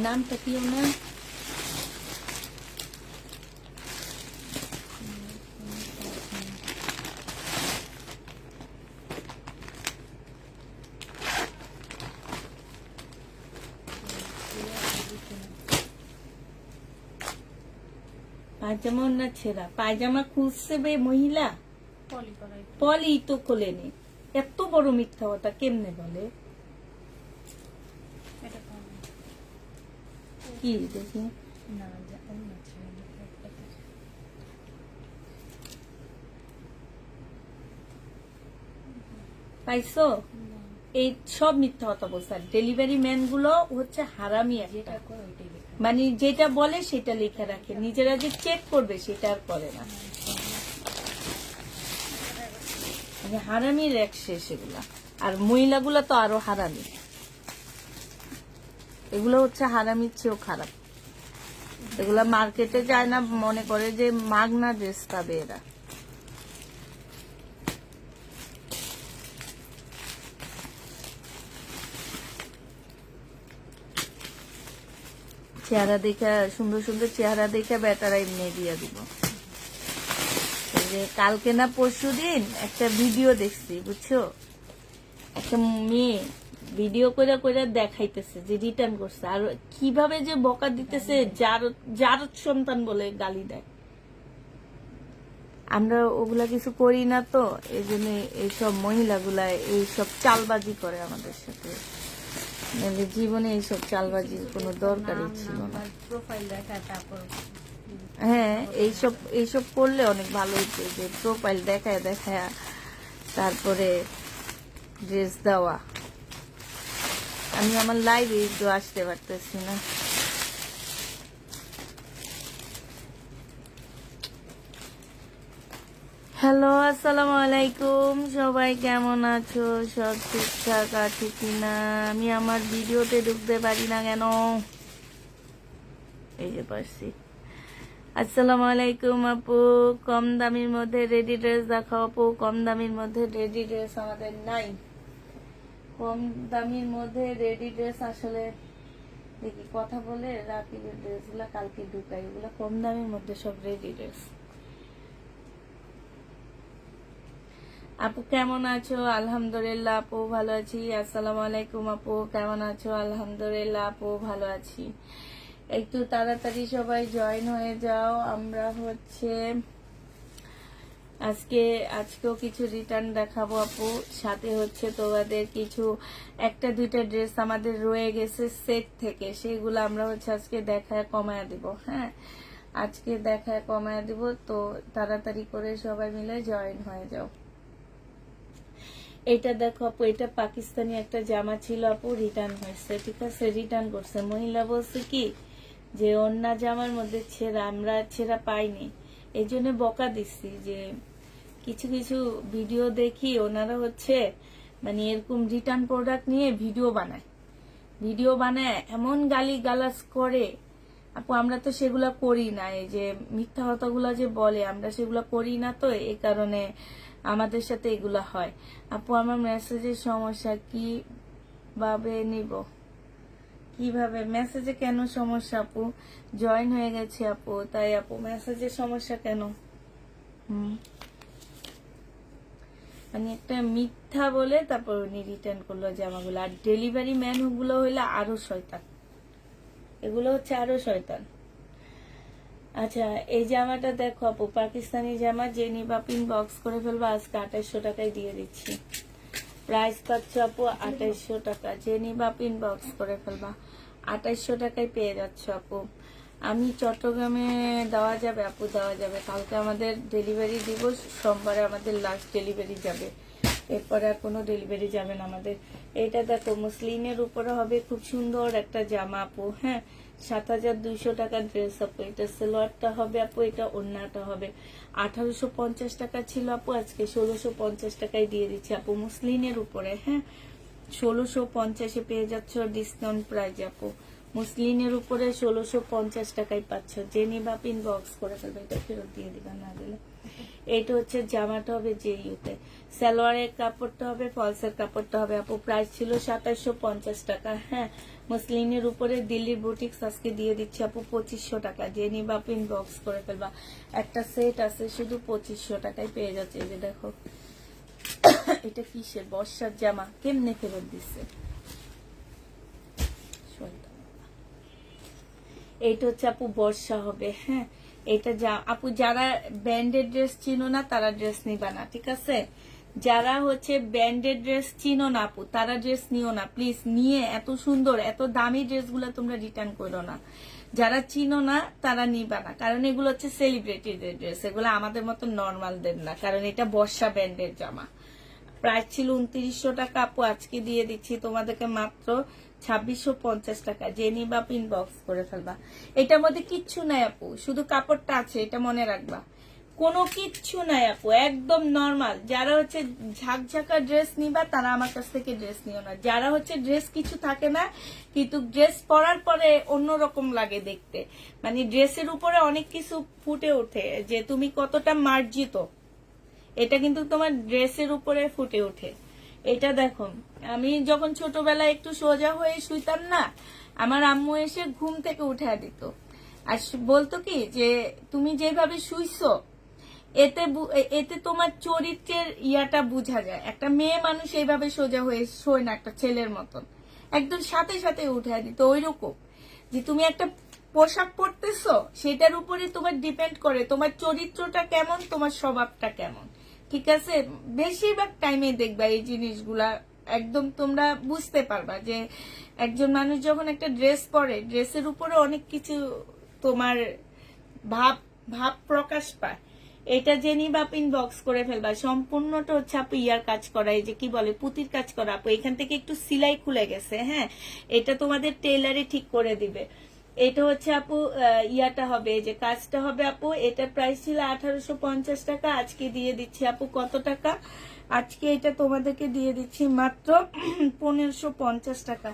নামটা কি ওনার? পায়জামা না ছেঁড়া, পায়জামা খুঁজছে বে মহিলা, পলি তো খোলেনি। এত বড় মিথ্যা কথা কেমনে বলে? কি দেখি পাইছো? এই সব মিথ্যা কথা বলছে। ডেলিভারি ম্যান গুলো হচ্ছে হারামি একটা, মানে যেটা বলে সেটা লিখে রাখে, নিজেরা যে চেক করবে সেটা আর করে না। মানে হারামির এক শেষ এগুলা। আর মহিলাগুলা তো আরো হারামি, এগুলো হচ্ছে হারামির চেয়েও খারাপ। এগুলা মার্কেটে যায় না, মনে করে যে মাগনা ড্রেস পাবে এরা। চেহারা দেখে, সুন্দর সুন্দর চেহারা দেখে বেটারা এমনি দিয়ে দিব। যে কালকে না পরশু দিন একটা ভিডিও দেখছি, বুঝছো, একটা মেয়ে ভিডিও করে করে দেখাইতেছে যে রিটার্ন করছে, আর কিভাবে যে বকা দিতেছে, যার সন্তান বলে গালি দেয়। আমরা ওগুলা কিছু করি না তো, এই জন্য এইসব মহিলাগুলা এইসব চালবাজি করে আমাদের সাথে। জীবনে এইসব চালবাজির কোনো দরকারই ছিল না। হ্যাঁ, এইসব করলে অনেক ভালো হইতো, যে প্রোফাইল দেখায় দেখায় তারপরে ড্রেস দেওয়া। আমি আমার লাইভে একটু আসতে পারতেছি না। হ্যালো, আসসালামু আলাইকুম, সবাই কেমন আছো? সব ঠিকঠাক আছে কিনা? আমি আমার ভিডিওতে ঢুকতে পারি না কেন? এই যে পারছি। আসসালামু আলাইকুম আপু, কম দামের মধ্যে রেডি ড্রেস দেখাও আপু। কম দামের মধ্যে রেডি ড্রেস আমাদের নাই। কম দামের মধ্যে রেডি ড্রেস আসলে দেখি কথা বলে রাকিবের ড্রেস গুলা কালকে ঢুকাই, ওগুলা কম দামের মধ্যে সব রেডি ড্রেস। আপু কেমন আছো? আলহামদুলিল্লাহ আপু ভালো আছি। আসসালামু আলাইকুম আপু, কেমন আছো? আলহামদুলিল্লাহ আপু ভালো আছি। একটু তাড়াতাড়ি সবাই জয়েন হয়ে যাও। আমরা হচ্ছে আজকেও কিছু রিটার্ন দেখাবো আপু, সাথে হচ্ছে তোমাদের কিছু একটা দুইটা ড্রেস আমাদের রয়ে গেছে সেট থেকে, সেগুলো আমরা হচ্ছে আজকে দেখায় কমায় দিব। হ্যাঁ, আজকে দেখায় কমায় দিব, তো তাড়াতাড়ি করে সবাই মিলে জয়েন হয়ে যাও। এটা দেখো আপু, এটা পাকিস্তানি একটা জামা ছিল আপু, রিটার্ন হয়েছে। ঠিক আছে, রিটার্ন করছে। মহিলা বলছে কি যে অন্য জামার মধ্যে ছেঁড়া, আমরা ছেঁড়া পাইনি, এই জন্য বকা দিচ্ছি। যে কিছু কিছু ভিডিও দেখি ওনারা হচ্ছে মানে এরকম রিটার্ন প্রোডাক্ট নিয়ে ভিডিও বানায় এমন গালি গালাজ করে আপু, আমরা তো সেগুলা করি না। এই যে মিথ্যা কথাগুলা যে বলে, আমরা সেগুলা করি না, তো এই কারণে আমাদের সাথে এগুলা হয়। আপু আমার মেসেজের সমস্যা, কিভাবে নিব? কিভাবে মেসেজে কেন সমস্যা আপু? জয়েন হয়ে গেছে আপু, তাই আপু মেসেজের সমস্যা কেন? মানে একটা মিথ্যা বলে তারপর উনি রিটার্ন করলো জামাগুলো। আর ডেলিভারি ম্যান গুলো হইলে আরো শয়তান, এগুলো হচ্ছে আরো শয়তান। আচ্ছা, এই জামাটা দেখো আপু, পাকিস্তানি জামা, যে নিবা পিন বক্স করে ফেলবো। আজকে 2800 টাকায় দিয়ে দিচ্ছি। প্রাইস পাচ্ছ আপু 2800 টাকা, যে নিবা পিন বক্স করে ফেলবা। 2800 টাকায় পেয়ে যাচ্ছ আপু। আমি চট্টগ্রামে দেওয়া যাবে আপু, দেওয়া যাবে। কালকে আমাদের ডেলিভারি দিব, সোমবারে আমাদের লাস্ট ডেলিভারি যাবে, এরপরে আর কোনো ডেলিভারি যাবে না আমাদের। এটা দেখো মুসলিনের উপরে হবে, খুব সুন্দর একটা জামা আপু। হ্যাঁ, 7200 টাকার ড্রেস আপু। এটা সালোয়ারটা হবে আপু, এটা ওড়নাটা হবে। 1850 টাকা ছিল আপু, আজকে 1650 টাকায় দিয়ে দিচ্ছি আপু, মুসলিনের উপরে। হ্যাঁ, 1650-এ পেয়ে যাচ্ছ ডিসকাউন্ট প্রাইস আপু। মুসলিনের উপরে 1650 টাকায় পাচ্ছ, যে নিবা পিন বক্স করে ফেলবে। এটা ফেরত দিয়ে দিবা না গেলে। এইটা হচ্ছে জামাটা হবে যে ইউতে, সালোয়ারের কাপড়টা হবে, ফলসের কাপড়টা হবে আপু। প্রাইস ছিল 2750 টাকা। হ্যাঁ, মসলিনের উপরে দিল্লির বুটিক্স আজকে দিয়ে দিচ্ছি আপু 2500 টাকা। যে নিবা আপু ইনবক্স করে ফেলবা। একটা সেট আছে শুধু 2500 টাকায় পেয়ে যাচ্ছে। এই যে দেখো এটা কিসের বর্ষার জামা, কেমনে ফেরত দিচ্ছে। এইটা হচ্ছে আপু বর্ষা হবে। হ্যাঁ, এটা আপু যারা ব্যান্ডেড ড্রেস চিনো না তারা ড্রেস নিবা না, ঠিক আছে? যারা হচ্ছে ব্যান্ডেড ড্রেস চিনো না আপু তারা ড্রেস নিও না প্লিজ। নিয়ে এত সুন্দর এত দামি ড্রেসগুলো তোমরা রিটার্ন করো না। যারা চিনো না তারা নিবা না, কারণ এগুলো হচ্ছে সেলিব্রিটিদের ড্রেস, এগুলো আমাদের মতো নর্মালদের না। কারণ এটা বর্ষা ব্যান্ডের জামা। প্রাইস ছিল 2900 টাকা আপু, আজকে দিয়ে দিচ্ছি তোমাদেরকে মাত্র 2650 টাকা। যে নিবা ইনবক্স করে ফেলবা। এটার মধ্যে কিচ্ছু নাই আপু, শুধু কাপড়টা আছে, এটা মনে রাখবা। কোনো কিচ্ছু নাই আপু, একদম নর্মাল। যারা হচ্ছে ঝাঁকঝাঁকা ড্রেস নিবা তারা আমার কাছ থেকে ড্রেস নিও না। যারা হচ্ছে ড্রেস কিছু থাকে না কিন্তু ড্রেস পরার পরে অন্যরকম লাগে দেখতে, মানে ড্রেসের উপরে অনেক কিছু ফুটে ওঠে যে তুমি কতটা মার্জিত, এটা কিন্তু তোমার ড্রেসের উপরে ফুটে ওঠে। এটা দেখো, আমি যখন ছোটবেলায় একটু সোজা হয়ে শুইতাম না, আমার আম্মু এসে ঘুম থেকে উঠে দিত আর বলতো কি যে তুমি যেভাবে শুইছো এতে তোমার চরিত্রের ইয়াটা বোঝা যায়। একটা মেয়ে মানুষ এইভাবে সোজা হয়ে শোয় না একটা ছেলের মতন, একদম সাথে সাথে উঠে দিত। ওইরকম যে তুমি একটা পোশাক পরতেছো সেটার উপরে তোমার ডিপেন্ড করে তোমার চরিত্রটা কেমন, তোমার স্বভাবটা কেমন, ঠিক আছে? বেশিরভাগ টাইমে দেখবা এই জিনিসগুলা একদম তোমরা বুঝতে পারবা যে একজন মানুষ যখন একটা ড্রেস পরে ড্রেসের উপরে অনেক কিছু তোমার ভাব ভাব প্রকাশ পায়। এটা জেনি বাপ ইনবক্স করে ফেলবা। সম্পূর্ণটা হচ্ছে আপু ইয়ার কাজ করা, এই যে কি বলে পুতির কাজ করা আপু। এখান থেকে একটু সিলাই খুলে গেছে, হ্যাঁ, এটা তোমাদের টেইলারে ঠিক করে দিবে। এটা হচ্ছে আপু ইয়াটা হবে, যে কাজটা হবে আপু। এটা প্রাইস ছিল 1850 টাকা, আজকে দিয়ে দিচ্ছি আপু কত টাকা? আজকে এটা তোমাদেরকে দিয়ে দিচ্ছি মাত্র 1550 টাকা।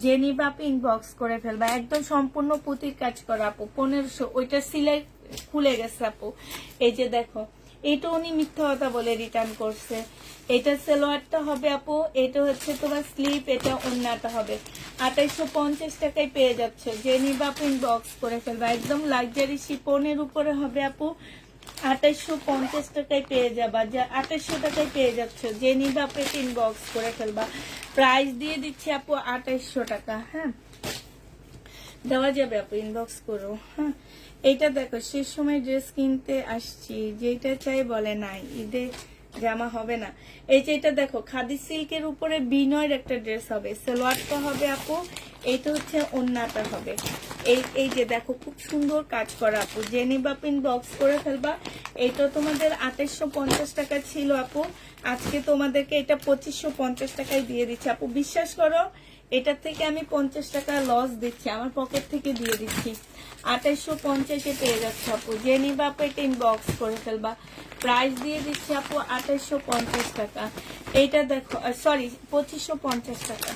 যে নিবা আপু ইনবক্স করে ফেলবা। একদম সম্পূর্ণ পুতির কাজ করা আপু, 1500। ওইটা সিলাই খুলে গেছে আপু। এই যে দেখো, এটা উনি মিথ্যা কথা বলে রিটার্ন করছে। এটা সালোয়ারটা হবে আপু, এটা হচ্ছে তোমার স্লিপ, এটা ওন্নাটা হবে। 2850 টাকায় পেয়ে যাচ্ছে। যে নিবা আপু ইনবক্স করে ফেলবা। একদম লাক্সারি শিপনের উপরে হবে আপু, 2850 টাকায় পেয়ে যাবা। যা 2800 টাকায় পেয়ে যাচ্ছে। যে নিবা আপু ইনবক্স করে ফেলবা। প্রাইস দিয়ে দিচ্ছি আপু 2800 টাকা। হ্যাঁ, দেওয়া যাবে আপু, ইনবক্স করো। হ্যাঁ, এইটা দেখো, শেষ সময় ড্রেস কিনতে আসছি, যেটা চাই বলে নাই, ঈদে জামা হবে না। এই যে এটা দেখো, খাদি সিল্কের উপরে বিনয়ের একটা ড্রেস হবে, সালোয়ারটা হবে আপু, এইটা হচ্ছে ওন্নাটা হবে। এই যে দেখো, খুব সুন্দর কাজ করা আপু। জেনি বাপ ইনবক্স করে ফেলবা। এটা তোমাদের 2850 টাকা ছিল আপু, আজকে তোমাদেরকে এটা 2550 টাকায় দিয়ে দিচ্ছি আপু। বিশ্বাস করো, এটার থেকে আমি 50 টাকা লস দিচ্ছি, আমার পকেট থেকে দিয়ে দিচ্ছি। 2850-এ পেয়ে যাচ্ছে আপু। যে নিবা আপু এটা ইনবক্স করে ফেলবা। প্রাইস দিয়ে দিচ্ছি আপু 2850 টাকা। এইটা দেখো, সরি 2550 টাকা।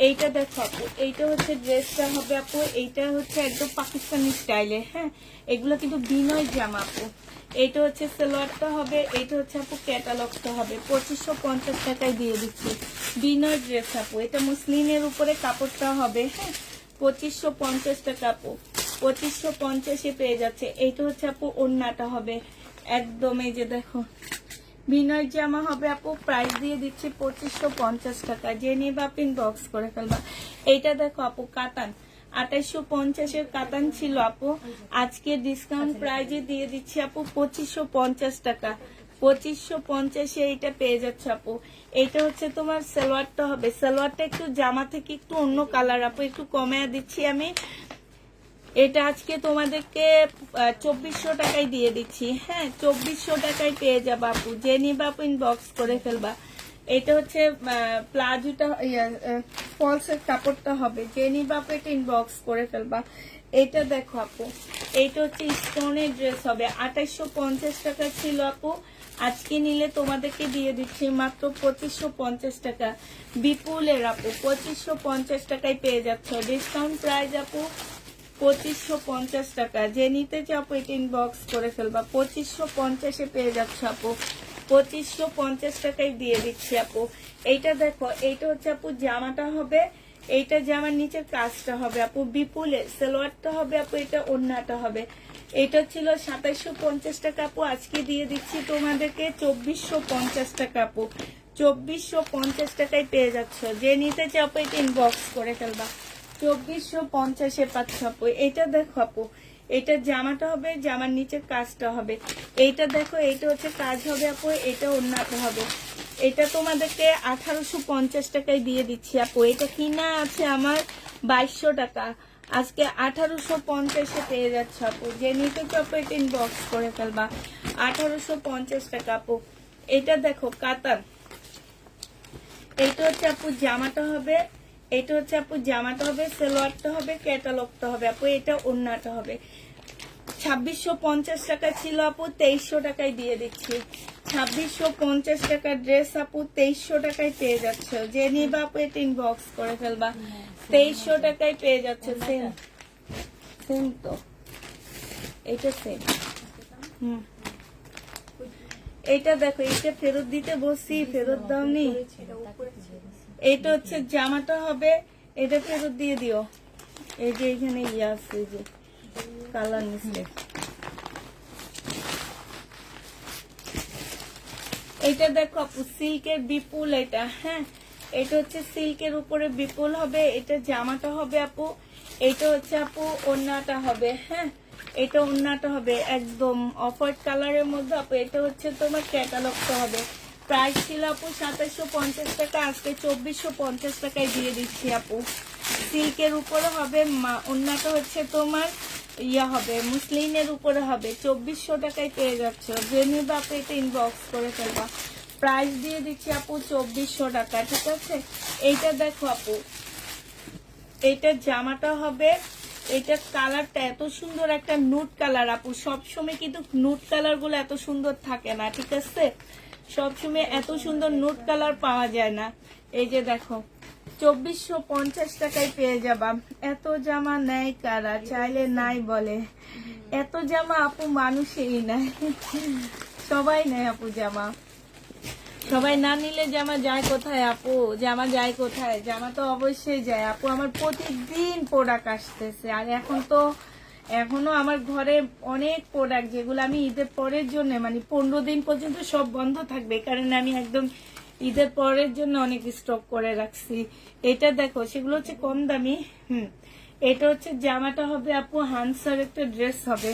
এইটা দেখো আপু, এইটা হচ্ছে ড্রেসটা হবে আপু, এইটা হচ্ছে একদম পাকিস্তানি স্টাইলে। হ্যাঁ, এগুলো কিন্তু বিনয় জামা আপু। এইটা হচ্ছে সালোয়ারটা হবে, এইটা হচ্ছে আপু ক্যাটালগটা হবে। 2550 টাকায় দিয়ে দিচ্ছি। বিনয় ড্রেস আপু, এটা মুসলিনের উপরে কাপড়টা হবে। হ্যাঁ, 2550 টাকা আপু, 2550-এ পেয়ে যাচ্ছে। এইটা হচ্ছে আপু ওন্নাটা হবে একদম, এই যে দেখো বিনয় জামা হবে আপু। প্রাইস দিয়ে দিচ্ছি 2550 টাকা। যে নিবা আপনি বক্স করে ফেলবা। এইটা দেখো আপু, কাতান 2850-এর কাতান ছিল আপু, আজকে ডিসকাউন্ট প্রাইজে দিয়ে দিচ্ছি আপু 2550 টাকা। 2550-এ এইটা পেয়ে যাচ্ছে আপু। এইটা হচ্ছে তোমার সালোয়ারটা হবে, সালোয়ারটা একটু জামা থেকে একটু অন্য কালার আপু, একটু কমে দিচ্ছি আমি। এটা আজকে তোমাদেরকে 2400 টাকায় দিয়ে দিচ্ছি। হ্যাঁ, 2400 টাকায় পেয়ে যাবা আপু। যে নিবা আপু ইনবক্স করে ফেলবা। এটা হচ্ছে প্লাজোটা, ফলসের কাপড়টা হবে। যে নিবা আপু এটা ইনবক্স করে ফেলবা। এটা দেখো আপু, এইটা হচ্ছে স্টোনের ড্রেস হবে। 2850 টাকা ছিল আপু, আজকে নিলে তোমাদেরকে দিয়ে দিচ্ছি মাত্র 2550 টাকা। বিপুলের আপু 2550 টাকায় পেয়ে যাচ্ছ। ডিসকাউন্ট প্রাইস আপু 2550 টাকা। যে নিতে চাও আপু এটা ইনবক্স করে ফেলবা। 2550 পেয়ে যাচ্ছ আপু, 2550 টাকায় দিয়ে দিচ্ছি আপু। এইটা দেখো, এইটা হচ্ছে আপু জামাটা হবে, এইটা জামার নিচের কাজটা হবে আপু বিপুলে, সালোয়ারটা হবে আপু, এটা ওড়নাটা হবে। এটা ছিল 2750 টাকা আপু, আজকে দিয়ে দিচ্ছি তোমাদেরকে 2450 টাকা আপু। 2450 টাকায় পেয়ে যাচ্ছ। যে নিতে চাও আপু এটা ইনবক্স করে ফেলবা। 2450 পাচ্ছ আপু। এটা দেখো আপু, এটা জামাটা হবে, জামার নিচের কাজটা হবে। এইটা দেখো, এইটা হচ্ছে কাজ হবে আপু, এটা ওড়নাটা হবে। এটা তোমাদেরকে 1850 টাকায় দিয়ে দিচ্ছি আপু। এটা কিনা আছে আমার 2200 টাকা, আজকে 1850 পেয়ে যাচ্ছে আপু। যে নিতে চাও আপু এটা ইনবক্স করে ফেলবা। 1850 টাকা আপু। এটা দেখো কাতান, এইটা হচ্ছে আপু জামাটা হবে, এটা হচ্ছে আপু জামাটা হবে, সালোয়ারটা হবে, ক্যাটালগটা হবে আপু, এটা ওড়নাটা হবে। 2650 টাকা ছিল আপু, 2300 টাকায় দিয়ে দিচ্ছি। 2650 টাকা ড্রেস আপু 2300 টাকায় পেয়ে যাচ্ছ। যে নিবা আপু এটা ইনবক্স করে ফেলবা। 2300 টাকায় পেয়ে যাচ্ছে। সেম সেম তো, এটা সেম। এটা দেখো, এটা ফেরত দিতে বসছি, ফেরত দাওনি। এটা হচ্ছে জামাটা হবে, এটা ফেরত দিয়ে দিও। এই যে এখানে ইয়ে আছে, এই যে কালার মিস্টেক। এটা দেখো আপু সিল্কের বিপুল, এটা হ্যাঁ, এটা হচ্ছে সিল্কের উপরে বিপুল হবে। এটা জামাটা হবে আপু, এটা হচ্ছে আপু ওড়নাটা হবে। হ্যাঁ, এটা ওড়নাটা হবে একদম অফ হোয়াইট কালারের মধ্যে আপু। এটা হচ্ছে তোমার ক্যাটালগটা হবে। প্রাইস ছিল আপু 2750 টাকা, আজকে 2450 টাকায় দিয়ে দিচ্ছি আপু। সিল্কের উপরে হবে, ওড়নাটা হচ্ছে তোমার ইয়া হবে, মুসলিনের উপরে হবে। 2400 টাকায় পেয়ে যাচ্ছ। যে নিবা আপু এটা ইনবক্স করে ফেলবা। প্রাইস দিয়ে দিচ্ছি আপু 2400 টাকা, ঠিক আছে। এইটা দেখো আপু, এইটা জামাটা হবে, এটা কালারটা এত সুন্দর, একটা নুট কালার আপু। সবসময় কিন্তু নুট কালার গুলো এত সুন্দর থাকে না, ঠিক আছে। সবসময় এত সুন্দর নুট কালার পাওয়া যায় না। এই যে দেখো, 2450 টাকায় পেয়ে যাবা। এত জামা নেয় কারা, চাইলে নাই বলে। এত জামা আপু মানুষেরই নাই, সবাই নেয় আপু জামা। সবাই না নিলে জামা যায় কোথায় আপু? জামা যায় কোথায়? জামা তো অবশ্যই যায় আপু। আমার প্রতিদিন প্রোডাক্ট আসতেছে, আর এখনো আমার ঘরে অনেক প্রোডাক্ট, যেগুলো আমি ঈদের পরের জন্য, মানে 15 দিন পর্যন্ত সব বন্ধ থাকবে, কারণ আমি একদম ঈদের পরের জন্য অনেক স্টক করে রাখছি। এটা দেখো, সেগুলো হচ্ছে কম দামি। এটা হচ্ছে জামাটা হবে আপু, হানসার একটা ড্রেস হবে।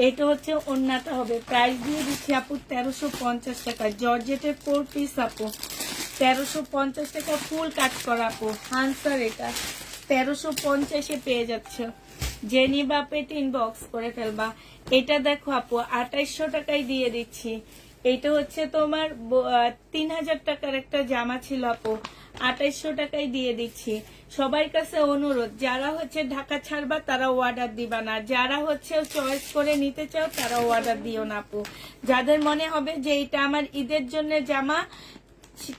এটা হচ্ছে ওড়নাটা হবে। প্রাইস দিয়ে দিচ্ছি আপু 1350 টাকা। জর্জেটের 4 পিস আপু, 1350 টাকা ফুল কাট করা আপু। হানসার এটা 1350 পেয়ে যাচ্ছে। যে নিবা পেট ইনবক্স করে ফেলবা। এটা দেখো আপু 2800 টাকায় দিয়ে দিচ্ছি। এটা হচ্ছে তোমার 3000 টাকার একটা জামা ছিল আপু, 2800 টাকায় দিয়ে দিচ্ছি। সবার কাছে অনুরোধ, যারা হচ্ছে ঢাকা ছাড়বা তারা অর্ডার দিবা না, যারা হচ্ছে চয়েস করে নিতে চাও তারা অর্ডার দিও না আপু। যাদের মনে হবে যে এটা আমার ঈদের জন্য জামা,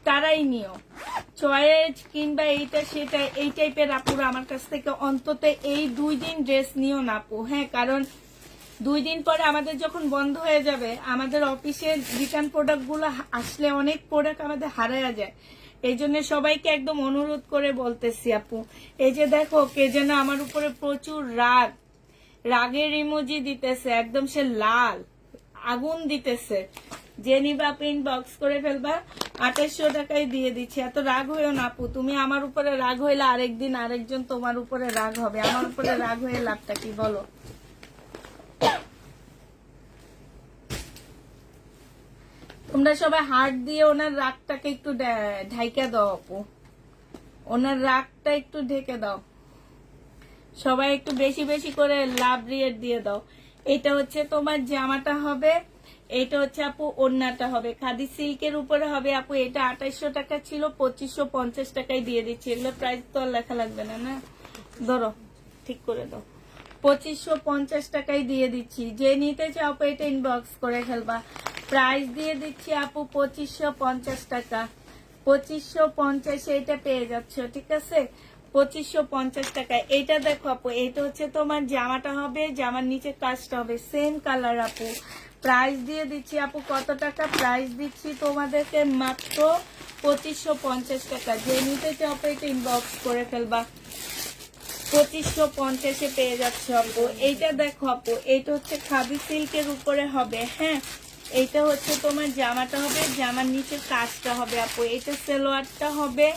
তারাই নিও। চয়েস কিংবা এইটা সেটা এই টাইপের আপুরা আমার কাছ থেকে অন্তত এই 2 দিন ড্রেস নিও না আপু। হ্যাঁ, কারণ 2 দিন পরে আমাদের যখন বন্ধ হয়ে যাবে, আমাদের অফিসের রিটার্ন প্রোডাক্ট গুলো আসলে অনেক প্রোডাক্ট আমাদের হারায়া যায়। এই জন্য সবাইকে একদম অনুরোধ করে বলতেছি আপু। এই যে দেখো, কে যেন আমার উপরে প্রচুর রাগের ইমোজি দিতেছে, একদম সে লাল আগুন দিতেছে। যে নিবা আপু ইনবক্স করে ফেলবা। 2800 টাকায় দিয়ে দিচ্ছি। এত রাগ হইও না আপু, তুমি আমার উপরে রাগ হইলে আরেকদিন আরেকজন তোমার উপরে রাগ হবে। আমার উপরে রাগ হয়ে লাভটা কি বলো? তোমরা সবাই হার্ট দিয়ে ওনার রাগটাকে একটু ঢাইকা দাও আপু, ওনার রাগটা একটু ঢেকে দাও। সবাই একটু বেশি বেশি করে লাভ রিয়েট দিয়ে দাও। এটা হচ্ছে তোমার জামাটা হবে, এটা হচ্ছে আপু ওড়নাটা হবে। খাদি সিল্কের উপরে হবে আপু। এটা 2800 টাকা ছিল, 2550 টাকায় দিয়ে দিচ্ছি। এগুলো প্রাইস তো আর লেখা লাগবে না, না ধরো ঠিক করে দাও। 2550 টাকায় দিয়ে দিচ্ছি। যে নিতে চাও আপু এটা ইনবক্স করে ফেলবা। প্রাইস দিয়ে দিচ্ছি আপু 2550 টাকা। 2550 এটা পেয়ে যাচ্ছ, ঠিক আছে। 2550 টাকা। এইটা দেখো আপু, এইটা হচ্ছে তোমার জামাটা হবে, জামার নিচে কাজটা হবে সেম কালার আপু। প্রাইস দিয়ে দিচ্ছি আপু কত টাকা? প্রাইস দিচ্ছি তোমাদেরকে মাত্র 2550 টাকা। যে নিতে চাও এটা ইনবক্স করে ফেলবা। 2550 পেয়ে যাচ্ছে আপু। এইটা দেখো আপু, এইটা হচ্ছে খাদি সিল্কের উপরে হবে, হ্যাঁ। এইটা হচ্ছে তোমার জামাটা হবে, জামার নিচে কাজটা হবে আপু। এটা সালোয়ারটা হবে,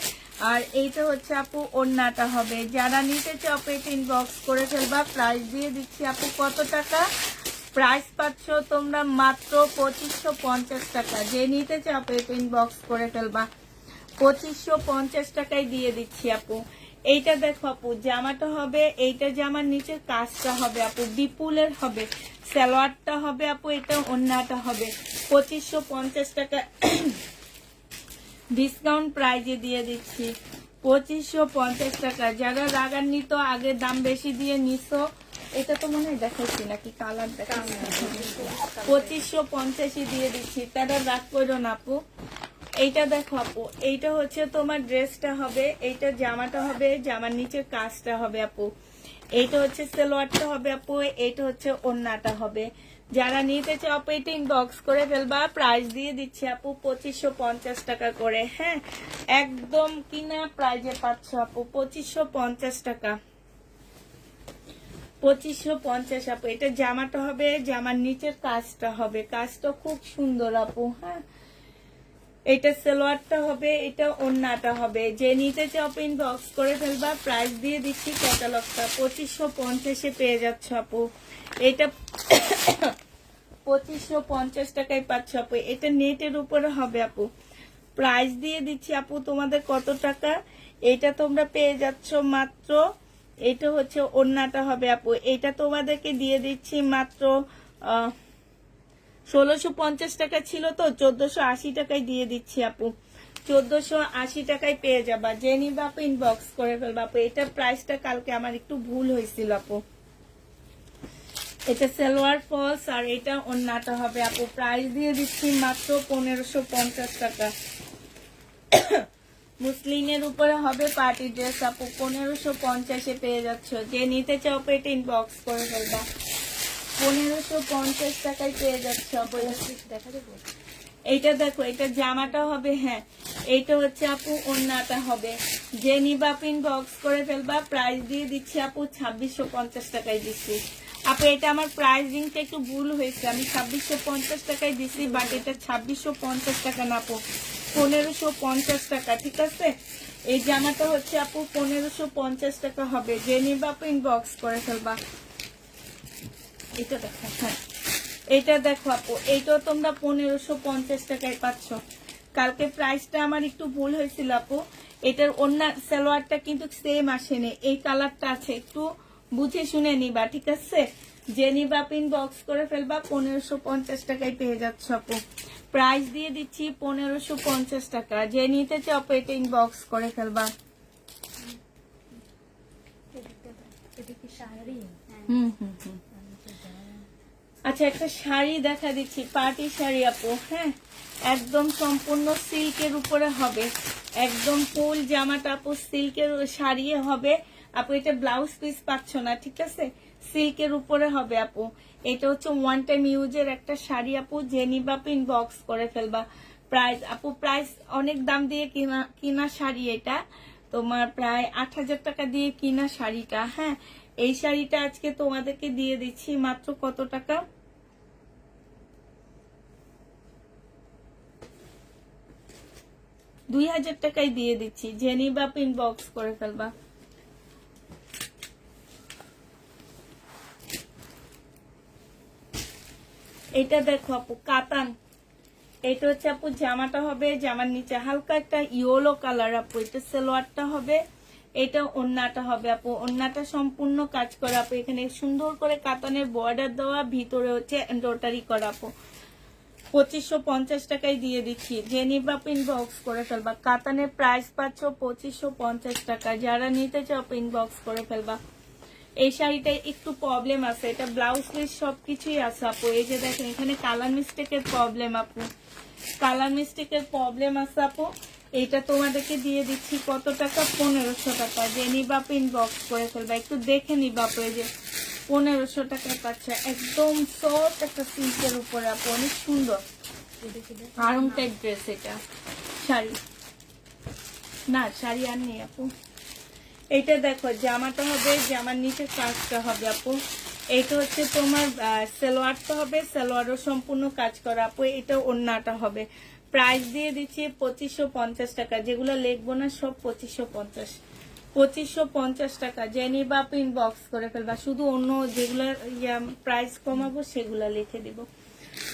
আর এইটা হচ্ছে আপু ওড়নাটা হবে। যারা নিতে চাও এটা ইনবক্স করে ফেলবা। প্রাইস দিয়ে দিচ্ছি আপু কত টাকা? প্রাইস পাচ্ছ তোমরা মাত্র 2550 টাকা। যে নিতে চাও এটা ইনবক্স করে ফেলবা। 2550 টাকায় দিয়ে দিচ্ছি আপু। এইটা দেখো আপু, জামাটা হবে, এইটা জামার নিচের কাজটা হবে আপু, বিপুলের হবে, সালোয়ারটা হবে আপু, এটা ওড়নাটা হবে। 2550 টাকা ডিসকাউন্ট প্রাইজে দিয়ে দিচ্ছি। 2550 টাকা। যারা রাগান্বিত আগে দাম বেশি দিয়ে নিছো, এটা তো মনে হয় দেখাচ্ছি নাকি কালার দেখাচ্ছি, 2550 দিয়ে দিচ্ছি। তারা রাগ করো না আপু। এইটা দেখো আপু, এইটা হচ্ছে তোমার ড্রেসটা হবে, এইটা জামাটা হবে, জামার নিচের কাজটা হবে আপু। এইটা হচ্ছে সালোয়ারটা হবে আপু, এইটা হচ্ছে ওড়নাটা হবে। যারা নিতে চাও আপু এটা ইনবক্স করে ফেলবা। প্রাইস দিয়ে দিচ্ছি আপু 2550 টাকা করে, হ্যাঁ। একদম কিনা প্রাইজে পাচ্ছ আপু 2550 টাকা। 2550 আপু। এটা জামাটা হবে, জামার নিচের কাজটা হবে, কাজটা খুব সুন্দর আপু, হ্যাঁ। এটা সালোয়ারটা হবে, এটা ওড়নাটা হবে। যে নিতে চাও ইনবক্স করে ফেলবা। প্রাইস দিয়ে দিচ্ছি ক্যাটালগটা 2550 পেয়ে যাচ্ছ আপু। এটা 2550 টাকায় পাচ্ছ আপু। এটা নেটের উপরে হবে আপু। প্রাইস দিয়ে দিচ্ছি আপু তোমাদের কত টাকা? এটা তোমরা পেয়ে যাচ্ছ মাত্র, এটা হচ্ছে ওড়নাটা হবে আপু। এটা তোমাদেরকে দিয়ে দিচ্ছি মাত্র 1650 টাকা ছিল তো, 1480 টাকায় দিয়ে দিচ্ছি আপু। 1480 টাকায় পেয়ে যাবা। যে নিবা আপু ইনবক্স করে ফেলবা আপু। এটার প্রাইসটা কালকে আমার একটু ভুল হয়েছিল আপু। এটা সালোয়ার ফলস, আর এটা ওড়নাটা হবে আপু। প্রাইস দিয়ে দিচ্ছি মাত্র 1550 টাকা। মুসলিনের উপরে হবে পার্টি ড্রেস আপু। 1550 পেয়ে যাচ্ছ। যে নিতে চাও এটা ইনবক্স করে ফেলবা। 1550 টাকায় পেয়ে যাচ্ছে আপু। দেখা দেবো। এইটা দেখো, এটা জামাটা হবে, হ্যাঁ। এইটা হচ্ছে আপু ওড়নাটা হবে। যে নিবা আপু ইনবক্স করে ফেলবা। প্রাইস দিয়ে দিচ্ছি আপু 2650 টাকায় দিচ্ছি আপু। এটা আমার প্রাইসিংটা একটু ভুল হয়েছে, আমি 2650 টাকায় দিচ্ছি, বাট এটা 2650 টাকা না আপু, 1550 টাকা, ঠিক আছে। এই জামাটা হচ্ছে আপু 1550 টাকা হবে। যে নিবা আপু ইনবক্স করে ফেলবা। এটা দেখো, হ্যাঁ। এটা দেখো আপু, এইটাও তোমরা 1550 টাকায় পাচ্ছ। কালকে প্রাইসটা আমার একটু ভুল হয়েছিল আপু। এটার অন্য সালোয়ারটা কিন্তু সেম আসেনি, এই কালারটা আছে, একটু বুঝে শুনে নিবা, ঠিক আছে। যে নিবা ইনবক্স করে ফেলবা। 1550 টাকায় পেয়ে যাচ্ছ আপু। প্রাইস দিয়ে দিচ্ছি 1550 টাকা। যে নিতে চাও আপু এটা ইনবক্স করে ফেলবা। আচ্ছা, একটা শাড়ি দেখা দিচ্ছি, পার্টি শাড়ি আপু, হ্যাঁ। একদম সম্পূর্ণ সিল্কের উপরে হবে, একদম ফুল জামাটা আপু সিল্কের শাড়ি হবে আপু। এটা ব্লাউজ পিস পাচ্ছ না, ঠিক আছে। সিল্কের উপরে হবে আপু। এটা হচ্ছে ওয়ান টাইম ইউজের একটা শাড়ি আপু। যে নিবা ইনবক্স করে ফেলবা। প্রাইস আপু, প্রাইস অনেক দাম দিয়ে কিনা শাড়ি, এটা তোমার প্রায় 8000 টাকা দিয়ে কিনা শাড়িটা, হ্যাঁ। এই শাড়িটা আজকে তোমাদেরকে দিয়ে দিচ্ছি মাত্র কত টাকা? 2000 টাকায় দিয়ে দিচ্ছি। যে নিবা ইনবক্স করে ফেলবা। এটা দেখো আপু কাতান। এটা হচ্ছে আপু জামাটা হবে, জামার নিচে হালকা একটা ইয়েলো কালার আপু। এটা সালোয়ারটা হবে, এটা ওড়নাটা হবে আপু। ওড়নাটা সম্পূর্ণ কাজ করা আপু। এখানে সুন্দর করে কাতানের বর্ডার দেওয়া, ভিতরে হচ্ছে এমব্রয়ডারি করা আপু। 2550 টাকায় দিয়ে দিচ্ছি। যে নিবা ইনবক্স করে ফেলবা। কাতানের প্রাইস পাচ্ছ 2550 টাকা। যারা নিতে চাও ইনবক্স করে ফেলবা। এই শাড়িটা একটু প্রবলেম আছে, এটা ব্লাউজ পিস সবকিছুই আছে আপু। এই যে দেখেন এখানে কালার মিস্টেকের প্রবলেম আপু, কালার মিস্টেকের প্রবলেম আছে আপু। এইটা তোমাদেরকে দিয়ে দিচ্ছি কত টাকা, 1500 টাকা। যে নিবা ইনবক্স করে ফেলবা, একটু দেখে নিবা পরে যে 1500 টাকায় পাচ্ছে একদম সফট একটা সিল্কের উপরে আপু, অনেক সুন্দর আরাম টাইপ ড্রেস। এটা শাড়ি না, শাড়ি আর নেই আপু। এইটা দেখো জামাটা হবে, জামার নিচে কাজটা হবে আপু। এইটা হচ্ছে তোমার সালোয়ারটা হবে, সালোয়ারও সম্পূর্ণ কাজ করা আপু। এটা ওড়নাটা হবে। প্রাইস দিয়ে দিচ্ছি 2550 টাকা। যেগুলো লিখবো না সব 2550, 2550 টাকা। জেনি বাপ ইনবক্স করে ফেলবা, শুধু অন্য যেগুলো প্রাইস কমাবো সেগুলো লিখে দিব।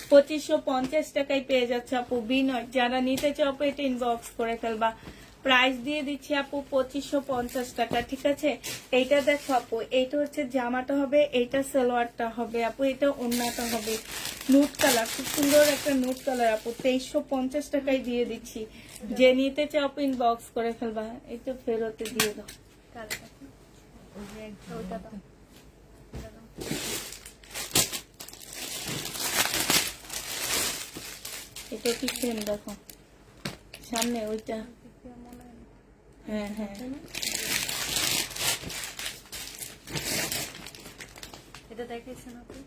2550 টাকায় পেয়ে যাচ্ছে আপু বিনয়। যারা নিতে চাও আপু এটা ইনবক্স করে ফেলবা। প্রাইস দিয়ে দিচ্ছি আপু 2550 টাকা, ঠিক আছে। এইটা দেখো আপু, এইটা হচ্ছে জামাটা হবে, এইটা সালোয়ারটা হবে আপু, এটা ওড়নাটা হবে নুট কালার, খুব সুন্দর একটা নুট কালার আপু। 2350 টাকায় দিয়ে দিচ্ছি। যে নিতে চাও আপু ইনবক্স করে ফেলবা। এটা ফেরতে দিয়ে দাও। এটা কি ফ্রেম দেখো সামনে ওইটা, হ্যাঁ হ্যাঁ এটা দেখাইছেন আপনি?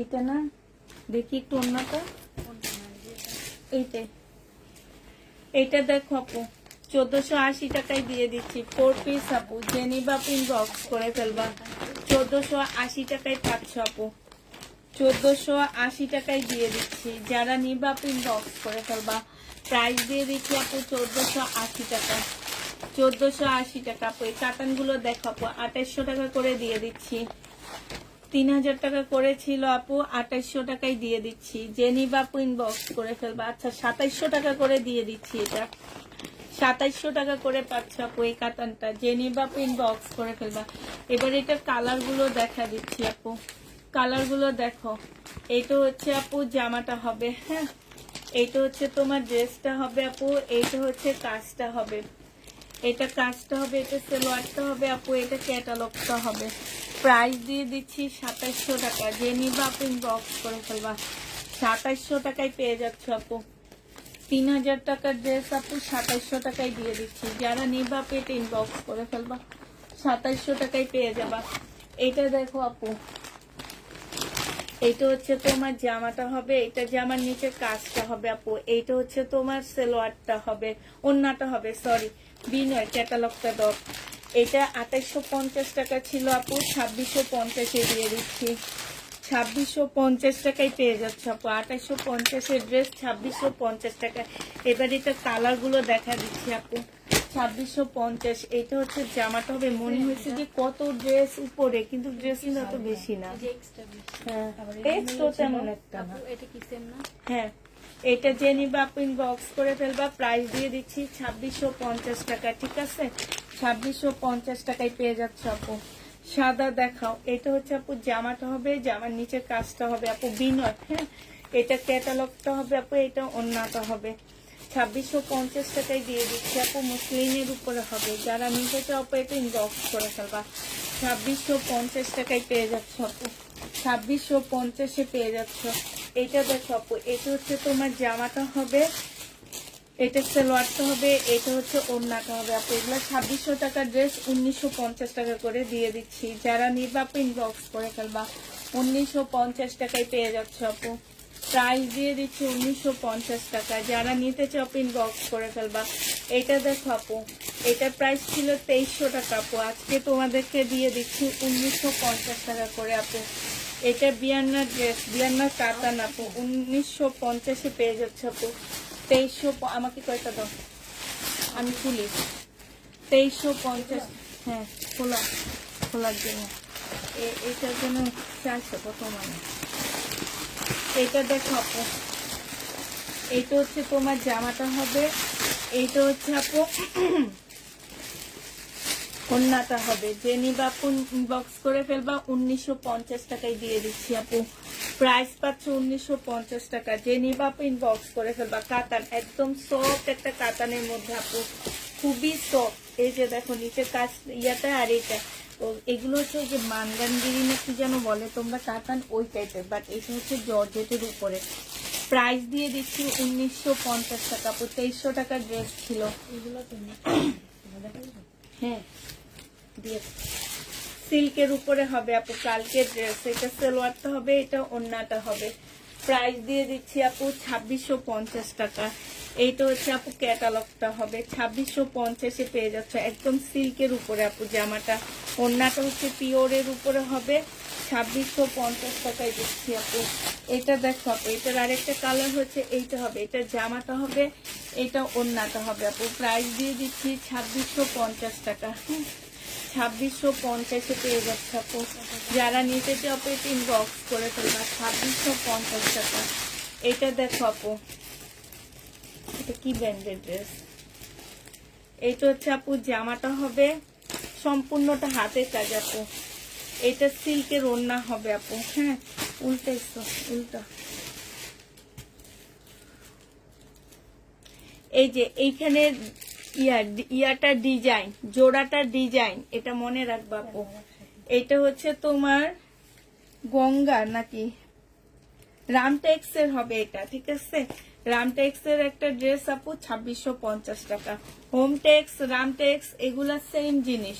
এটা না, দেখি একটু অন্যটা। এইটাই, এইটা দেখো আপু 1480 টাকায় দিয়ে দিচ্ছি 4 পিস আপু। জেনি বাপ ইনবক্স করে ফেলবা। 1480 টাকায় পাচ্ছ আপু, 1480 টাকায় দিয়ে দিচ্ছি। যারা নিবা ইনবক্স করে ফেলবা। প্রাইস দিয়ে দিচ্ছি আপু 1480 টাকা, 1480 টাকা আপু। এই কাতান গুলো দেখো আপু 2800 টাকা করে দিয়ে দিচ্ছি। 3000 টাকা করেছিল আপু, 2800 টাকায় দিয়ে দিচ্ছি। যে নিবা আপু ইনবক্স করে ফেলবা। আচ্ছা 2700 টাকা করে দিয়ে দিচ্ছি। এটা 2700 টাকা করে পাচ্ছ আপু এই কাতানটা। যে নিবা আপু ইনবক্স করে ফেলবা। এবার এটা কালার গুলো দেখা দিচ্ছি আপু, কালার গুলো দেখো। এইটা হচ্ছে আপু জামাটা হবে, হ্যাঁ। এইটা হচ্ছে তোমার ড্রেসটা হবে আপু। এইটা হচ্ছে কাজটা হবে, এটা কাজটা হবে, এটা সালোয়ারটা হবে আপু, এটা ক্যাটালগটা হবে। প্রাইস দিয়ে দিচ্ছি 2700 টাকা। যে নিবা আপু ইনবক্স করে ফেলবা। 2700 টাকায় পেয়ে যাচ্ছ আপু। 3000 টাকার ড্রেস আপু 2700 টাকায় দিয়ে দিচ্ছি। যারা নিবা আপু এটা ইনবক্স করে ফেলবা। 2700 টাকায় পেয়ে যাবা। এটা দেখো আপু, এইটা হচ্ছে তোমার জামাটা হবে, এটা জামার নিচে কাজটা হবে আপু। এইটা হচ্ছে তোমার সালোয়ারটা হবে, ওড়নাটা হবে, সরি বিনয় ক্যাটালগটা দাও। এটা 2850 টাকা ছিল আপু, 2650 দিয়ে দিচ্ছি। 2650 টাকায় পেয়ে যাচ্ছে আপু। 2850 ড্রেস 2650 টাকা। এবার এটা কালার গুলো দেখা দিচ্ছি আপু। 2650। এটা হচ্ছে জামাটা হবে। মনে হয়েছে যে কত ড্রেস উপরে, কিন্তু ড্রেস না তো বেশি না, হ্যাঁ এক্সট্রা তেমন একটা না। এটা কি সেম না? হ্যাঁ, এটা যে নিবা আপু ইনবক্স করে ফেলবা। প্রাইস দিয়ে দিচ্ছি 2650 টাকা, ঠিক আছে। 2650 টাকায় পেয়ে যাচ্ছে আপু। সাদা দেখাও। এটা হচ্ছে আপু জামাটা হবে, জামার নিচে কাজটা হবে আপু বিনয়, হ্যাঁ। এটা ক্যাটালগটা হবে আপু, এটা ওড়নাটা হবে। 2650 টাকায় দিয়ে দিচ্ছি আপু। মুসলিমের উপরে হবে। যারা নিতে চাও আপু এটা ইনবক্স করে ফেলবা। 2650 টাকায় পেয়ে যাচ্ছ আপু। 2650 পেয়ে যাচ্ছ। এটা দেখো আপু, এটা হচ্ছে তোমার জামাটা হবে, এটা সালোয়ারটা হবে, এটা হচ্ছে ওড়নাটা হবে আপু। এগুলো 2600 টাকার ড্রেস 1950 টাকা করে দিয়ে দিচ্ছি। যারা নিবা আপু ইনবক্স করে ফেলবা। 1950 টাকায় পেয়ে যাচ্ছে আপু। প্রাইস দিয়ে দিচ্ছি 1950 টাকা। যারা নিতে চাও আপু ইনবক্স করে ফেলবা। এটা দেখো আপু, এটার প্রাইস ছিল 2300 টাকা আপু, আজকে তোমাদেরকে দিয়ে দিচ্ছি 1950 টাকা করে আপু। এটা বিয়ান্নার ড্রেস, বিয়ান্নার কাতান আপু, 1950 পেয়ে যাচ্ছে আপু। 2300, আমাকে কয়টা দাও আমি খুলি। 2350, হ্যাঁ খোলা, খোলার জন্য এইটার জন্য 400 কত মানে। এইটা দেখো আপু, এইটা হচ্ছে তোমার জামাটা হবে, এইটা হচ্ছে আপু ওড়নাটা হবে। যে নিবা আপু ইনবক্স করে ফেলবা। 1950 টাকায় দিয়ে দিচ্ছি আপু। প্রাইস পাচ্ছ 1950 টাকা। যে নিবা আপু ইনবক্স করে ফেলবা। কাতান, একদম সফট একটা কাতানের মধ্যে আপু, খুবই সফট। এই যে দেখো নিচে কাজ ইয়াটা আর এইটা, এগুলো হচ্ছে যে মানগানগিরি না কি যেন বলে তোমরা, কাতান ওই টাইপের, বাট এটা হচ্ছে জর্জেটের উপরে। প্রাইস দিয়ে দিচ্ছি 1950 টাকা আপু। 2300 টাকার ড্রেস ছিল। এগুলো তো না। হ্যাঁ দিয়ে সিল্কের উপরে হবে আপু কালকের ড্রেস। এটা সালোয়ারটা হবে, এটা ওড়নাটা হবে। প্রাইস দিয়ে দিচ্ছি আপু 2650 টাকা। এইটা হচ্ছে আপু ক্যাটালগটা হবে 2650-এ পেয়ে যাচ্ছে একদম সিল্কের উপরে আপু জামাটা। ওড়নাটা হচ্ছে পিওরের উপরে হবে, 2650 টাকায় দিচ্ছি আপু। এটা দেখো আপু, এটার আরেকটা কালার হচ্ছে এইটা হবে, এটা জামাটা হবে, এটা ওড়নাটা হবে আপু। প্রাইস দিয়ে দিচ্ছি 2650 টাকা। 2650-এ পেয়ে যাচ্ছে আপু। যারা নিতে চাও ইনবক্স করে ফেলবা। 2650 টাকা। এটা দেখো আপু, এটা কি ব্র্যান্ডের ড্রেস? এটা হচ্ছে আপু জামাটা হবে সম্পূর্ণটা হাতের কাজ আপু। এটা সিল্কের ওড়না হবে আপু। হ্যাঁ উল্টা উল্টা। এই যে এইখানে ইয়াটা ডিজাইন, জোড়াটা ডিজাইন, এটা মনে রাখবা আপু। এটা হচ্ছে তোমার গঙ্গা নাকি রামটেক্স এর হবে এটা, ঠিক আছে? রামটেক্স এর একটা ড্রেস আপু 2650 টাকা। হোমটেক্স, রামটেক্স এগুলা সেম জিনিস।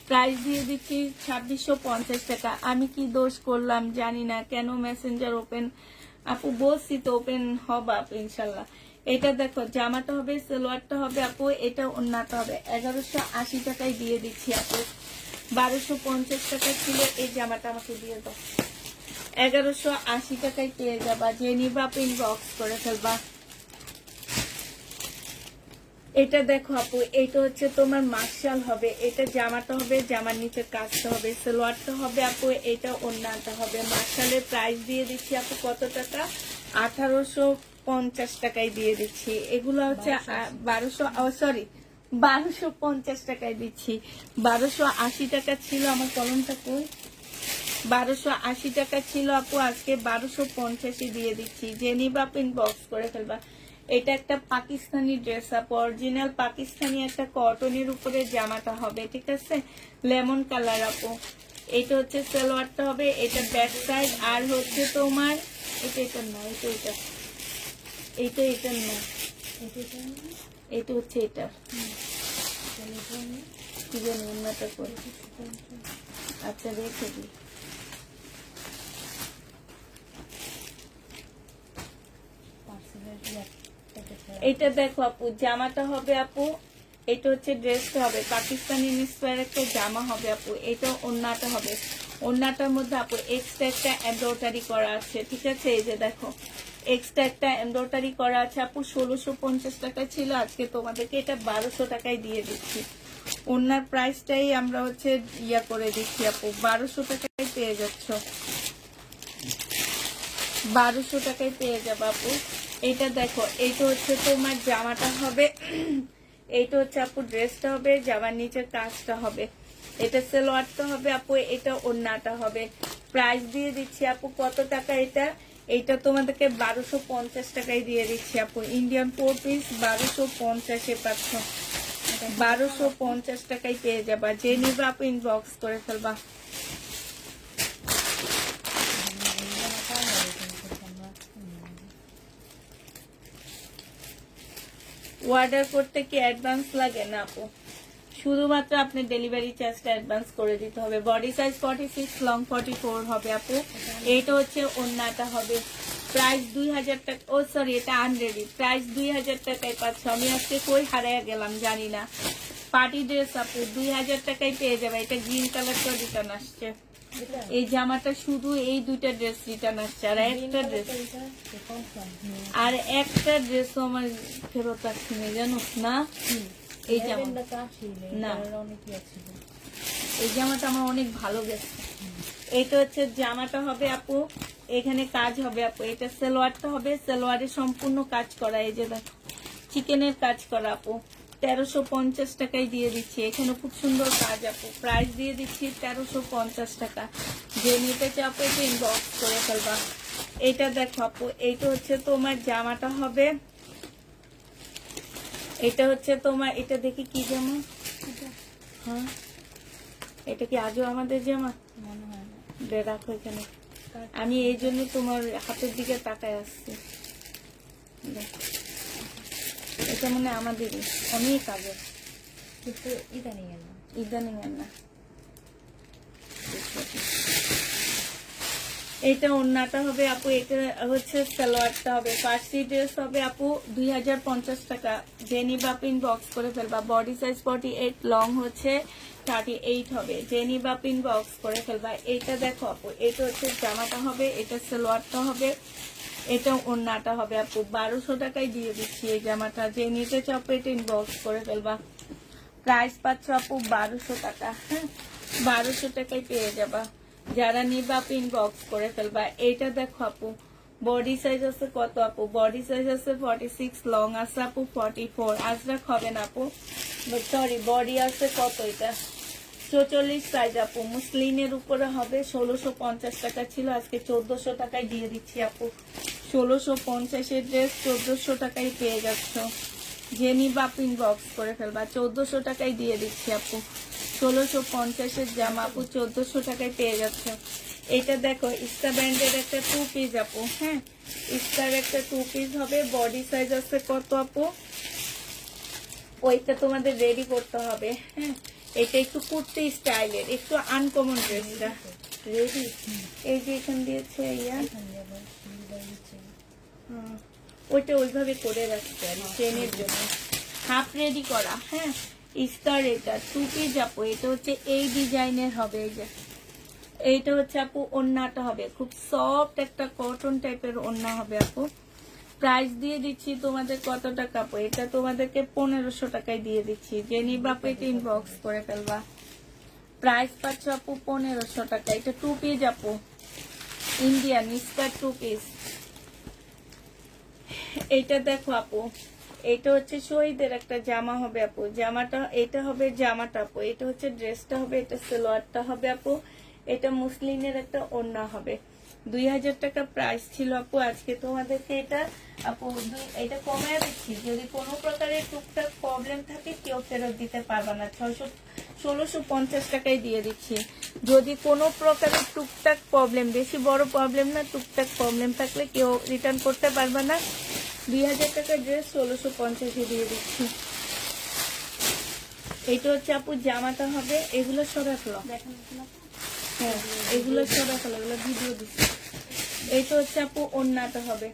প্রাইস দিয়ে দিচ্ছি 2650 টাকা। আমি কি দোষ করলাম জানি না, কেন মেসেঞ্জার ওপেন আপু বলছি তো ওপেন হবে আপু ইনশাল্লাহ। এটা দেখো জামাটা হবে, সালোয়ারটা হবে আপু, এটা ওড়নাটা হবে। 1180 টাকায় দিয়ে দিচ্ছি আপু। 1250 টাকা ছিল এই জামাটা, আমাকে দিয়ে দাও। 1180 টাকায় পেয়ে যাবা। যে নিবা আপু ইনবক্স করে ফেলবা। এটা দেখো আপু, এটা হচ্ছে তোমার মার্শাল হবে, এটা জামাটা হবে, জামার নিচে কাজটা হবে, সালোয়ারটা হবে আপু, এটা ওড়নাটা হবে। মার্শালের প্রাইস দিয়ে দিচ্ছি আপু কত টাকা? 1850 টাকায় দিয়ে দিচ্ছি। এগুলো হচ্ছে 1250 টাকায় দিচ্ছি। 1280 টাকা ছিল, আমার কলমটা কই? 1280 টাকা ছিল আপু, আজকে 1250 দিয়ে দিচ্ছি। যে নিবা আপু ইনবক্স করে ফেলবা। এটা একটা পাকিস্তানি ড্রেস আপু, অরিজিনাল পাকিস্তানি একটা কটনের উপরে জামাটা হবে, ঠিক আছে? লেমন কালার আপু। এটা হচ্ছে সালোয়ারটা হবে, এটা ব্যাক সাইড। আর হচ্ছে তোমার এটা না, এটা না, এটা হচ্ছে এটা কি জানি অন্যটা করে। আচ্ছা রেখে দিই। এটা দেখো আপু, জামাটা হবে আপু, এটা হচ্ছে ড্রেসটা হবে পাকিস্তানি ইন্সপায়ার একটা জামা হবে আপু। এটা ওড়নাটা হবে, ওড়নাটার মধ্যে আপু এক্সট্রা একটা এমব্রয়ডারি করা আছে, ঠিক আছে? এই যে দেখো এক্সট্রা একটা এমব্রয়ডারি করা আছে আপু। 1650 টাকা ছিল, আজকে তোমাদেরকে এটা 1200 টাকায় দিয়ে দিচ্ছি। ওড়নার প্রাইসটাই আমরা হচ্ছে ইয়া করে দিচ্ছি আপু, 1200 টাকায় পেয়ে যাচ্ছ। 1200 টাকায় পেয়ে যাবো আপু। এটা দেখো, এইটা হচ্ছে তোমার জামাটা হবে, এইটা হচ্ছে আপু ড্রেসটা হবে, জামার নিচের কাজটা হবে, এটা সালোয়ারটা হবে আপু, এটা ওড়নাটা হবে। প্রাইস দিয়ে দিচ্ছি আপু কত টাকা? এইটা তোমাদেরকে 1250 টাকায় দিয়ে দিচ্ছি আপু। ইন্ডিয়ান 4 পিস 1250-এ পাচ্ছ। 1250 টাকায় পেয়ে যাবা। যে নিবা আপু ইনবক্স করে ফেলবা। অর্ডার করতে কি অ্যাডভান্স লাগে? না আপু, শুধুমাত্র আপনি ডেলিভারি চার্জটা অ্যাডভান্স করে দিতে হবে। বডি সাইজ 46, লং 44 হবে আপু। এইটা হচ্ছে ওড়নাটা হবে। প্রাইস 2000 টাকা। ও সরি, এটা আনরেডি। প্রাইস 2000 টাকায় পাচ্ছ। আমি আজকে কই হারাইয়া গেলাম জানি না। পার্টি ড্রেস আপু 2000 টাকায় পেয়ে যাবে। এটা গ্রিন কালারটা রিটার্ন আসছে। এই জামাটা শুধু এই দুইটা ড্রেস রিটার্ন আসছে, আর একটা ড্রেসও আমার ফেরত আসছে জানো না। এই জামাটা না, এই জামাটা আমার অনেক ভালো গেছে। এটা হচ্ছে জামাটা হবে আপু, এখানে কাজ হবে আপু। এটা সালোয়ারটা হবে, সালোয়ারে সম্পূর্ণ কাজ করা, এই যে দেখো চিকেনের কাজ করা আপু। 1350 টাকায় দিয়ে দিচ্ছি। এখানে খুব সুন্দর কাজ আপু। প্রাইস দিয়ে দিচ্ছি 1350 টাকা। যে নিতে চাও আপু এটা ইনবক্স করে ফেলবা। এটা দেখো আপু, এইটা হচ্ছে তোমার জামাটা হবে, এটা হচ্ছে তোমার, এটা দেখি কি জামা? হ্যাঁ, এটা কি আজও আমাদের জামা? রাখো এখানে। আমি এই জন্য তোমার হাতের দিকে তাকায় আসছি। এটা মানে আমাদেরই অনেক আগে, কিন্তু ইদানিং এর না। ইদানিং এর না। এটা ওড়নাটা হবে আপু, এটা হচ্ছে সালোয়ারটা হবে, ফার্সি ড্রেস হবে আপু 2050 টাকা। জেনি বাপিন বক্স করে ফেলবা, বডি সাইজ 48, লং হচ্ছে 38 হবে। জেনি বাপিন বক্স করে ফেলবা। এটা দেখো আপু, এটা হচ্ছে জামাটা হবে, এটা সালোয়ারটা হবে, এটা ওড়নাটা হবে আপু। 1200 টাকায় দিয়ে দিচ্ছি এই জামাটা। যে নিতে চাও পেট ইনবক্স করে ফেলবা। প্রাইস পাচ্ছ আপু 1200 টাকা। হ্যাঁ, 1200 টাকায় পেয়ে যাবা। যারা নিবা আপু ইনবক্স করে ফেলবা। এইটা দেখো আপু, বডি সাইজ আছে কত আপু? বডি সাইজ আছে 46, লং আছে আপু 44। আজরাক হবে না আপু, সরি বডি আছে কত, এটা 44 সাইজ আপু। মুসলিনের উপরে হবে 1650 টাকা ছিল, আজকে 1400 টাকায় দিয়ে দিচ্ছি আপু। 1650 ড্রেস 1400 টাকায় পেয়ে যাচ্ছ। জেনি বাপিন বক্স করে ফেলবা, 1400 টাকায় দিয়ে দিচ্ছি আপু। 1650 জামা আপু 1400 টাকায় পেয়ে যাচ্ছ। এটা দেখো স্টার ব্র্যান্ডের একটা 2 পিস আপু। হ্যাঁ, স্টার একটা 2 পিস হবে, বডি সাইজ আছে কত আপু? ওইটা তোমাদের রেডি করতে হবে। হ্যাঁ, এটা একটু কুর্তি স্টাইলের, একটু আনকমন ড্রেসটা রেডি। এই যে এখান দিয়েছে ইয়া, ওইটা ওইভাবে করে রাখতে আর ট্রেনের জন্য হাফ রেডি করা। হ্যাঁ, স্টার এটা 2 পিস আপু। এটা হচ্ছে এই ডিজাইনের হবে। এই যে এইটা হচ্ছে আপু ওড়নাটা হবে, খুব সফট একটা কটন টাইপের ওড়না হবে আপু। প্রাইস দিয়ে দিচ্ছি তোমাদের কত টাকা আপু? এটা তোমাদেরকে 1500 টাকায় দিয়ে দিচ্ছি। যে নিবা আপু এটা ইনবক্স করে ফেলবা। প্রাইস পাচ্ছ আপু 1500 টাকা। এটা 2 পিস আপু, ইন্ডিয়ান স্কার্ট 2 পিস। এইটা দেখো আপু, এটা হচ্ছে শহীদের একটা জামা হবে আপু। জামাটা এটা হবে জামাটা আপু, এটা হচ্ছে ড্রেসটা হবে, এটা সালোয়ারটা হবে আপু। এটা মুসলিনের একটা ওড়না হবে। 2000 টাকা প্রাইস ছিল আপু, আজকে তোমাদেরকে এটা আপু এটা কমায় দিচ্ছি। যদি কোনো প্রকারের টুকটাক প্রবলেম থাকে কেউ ফেরত দিতে পারবে না, 1650 টাকায় দিয়ে দিচ্ছি। যদি কোনো প্রকারের টুকটাক প্রবলেম, বেশি বড় প্রবলেম না, টুকটাক প্রবলেম থাকলে কেউ রিটার্ন করতে পারবে না। 2000 টাকার ড্রেস 1650 দিয়ে দিচ্ছি। এটা হচ্ছে আপু জামাটা হবে। এগুলো সরাসরি দেখেন না, হ্যাঁ, এগুলো সরাসরি এগুলো ভিডিও দিচ্ছি। এইটা হচ্ছে আপু ওড়নাটা হবে।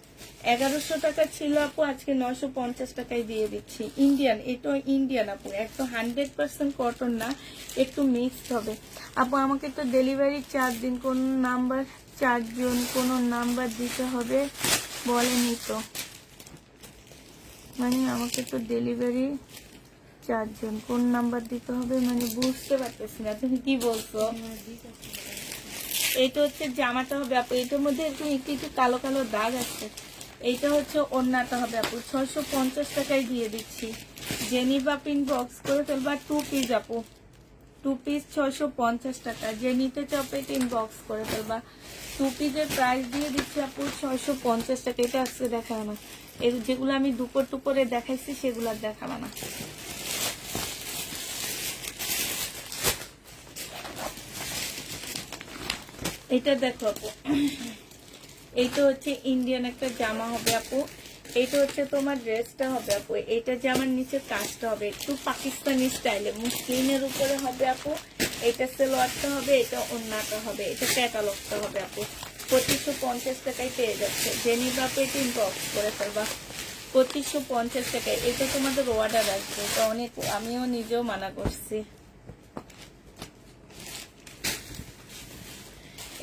1100 টাকা ছিল আপু, আজকে 950 টাকায় দিয়ে দিচ্ছি। ইন্ডিয়ান, এটা ইন্ডিয়ান আপু, একটু 100% কটন না, একটু মিক্সড হবে আপু। আমাকে তো ডেলিভারি 4 দিন, কোন নাম্বার 4 জন কোন নাম্বার দিতে হবে বলেনি তো, মানে আমাকে তো ডেলিভারি 4 জন কোন নাম্বার দিতে হবে, মানে বুঝতে পারতেছি না তুমি কি বলছো। এইটা হচ্ছে জামাটা হবে আপু, এটার মধ্যে একটু একটু একটু কালো কালো দাগ আছে। এইটা হচ্ছে ওড়নাটা হবে আপু, 650 টাকায় দিয়ে দিচ্ছি। জেনিভা পিন বক্স করে ফেলবা। 2 পিস আপু, 2 পিস 650 টাকা। জেনিতে চপে পিন বক্স করে ফেলবা। 2 পিসের প্রাইস দিয়ে দিচ্ছি আপু 650 টাকা। এটা আজকে দেখায় না, এর যেগুলো আমি দুপুরে দেখাইছি সেগুলো আর দেখাবো না। এটা দেখো আপু, এইটা হচ্ছে ইন্ডিয়ান একটা জামা হবে আপু। এইটা হচ্ছে তোমার ড্রেসটা হবে আপু। এইটা জামার নিচে কাজটা হবে একটু পাকিস্তানি স্টাইলে, মুসলিমের উপরে হবে আপু। এটা সালোয়ারটা হবে, এটা ওড়নাটা হবে, এটা ক্যাটালগটা হবে আপু। 2550 টাকায় পেয়ে যাচ্ছে। জেনিভা পেট ইনবক্স করে ফেলবা। 2550 টাকায়। এটা তোমাদের অর্ডার আসবে, এটা অনেক, আমিও নিজেও মানা করছি।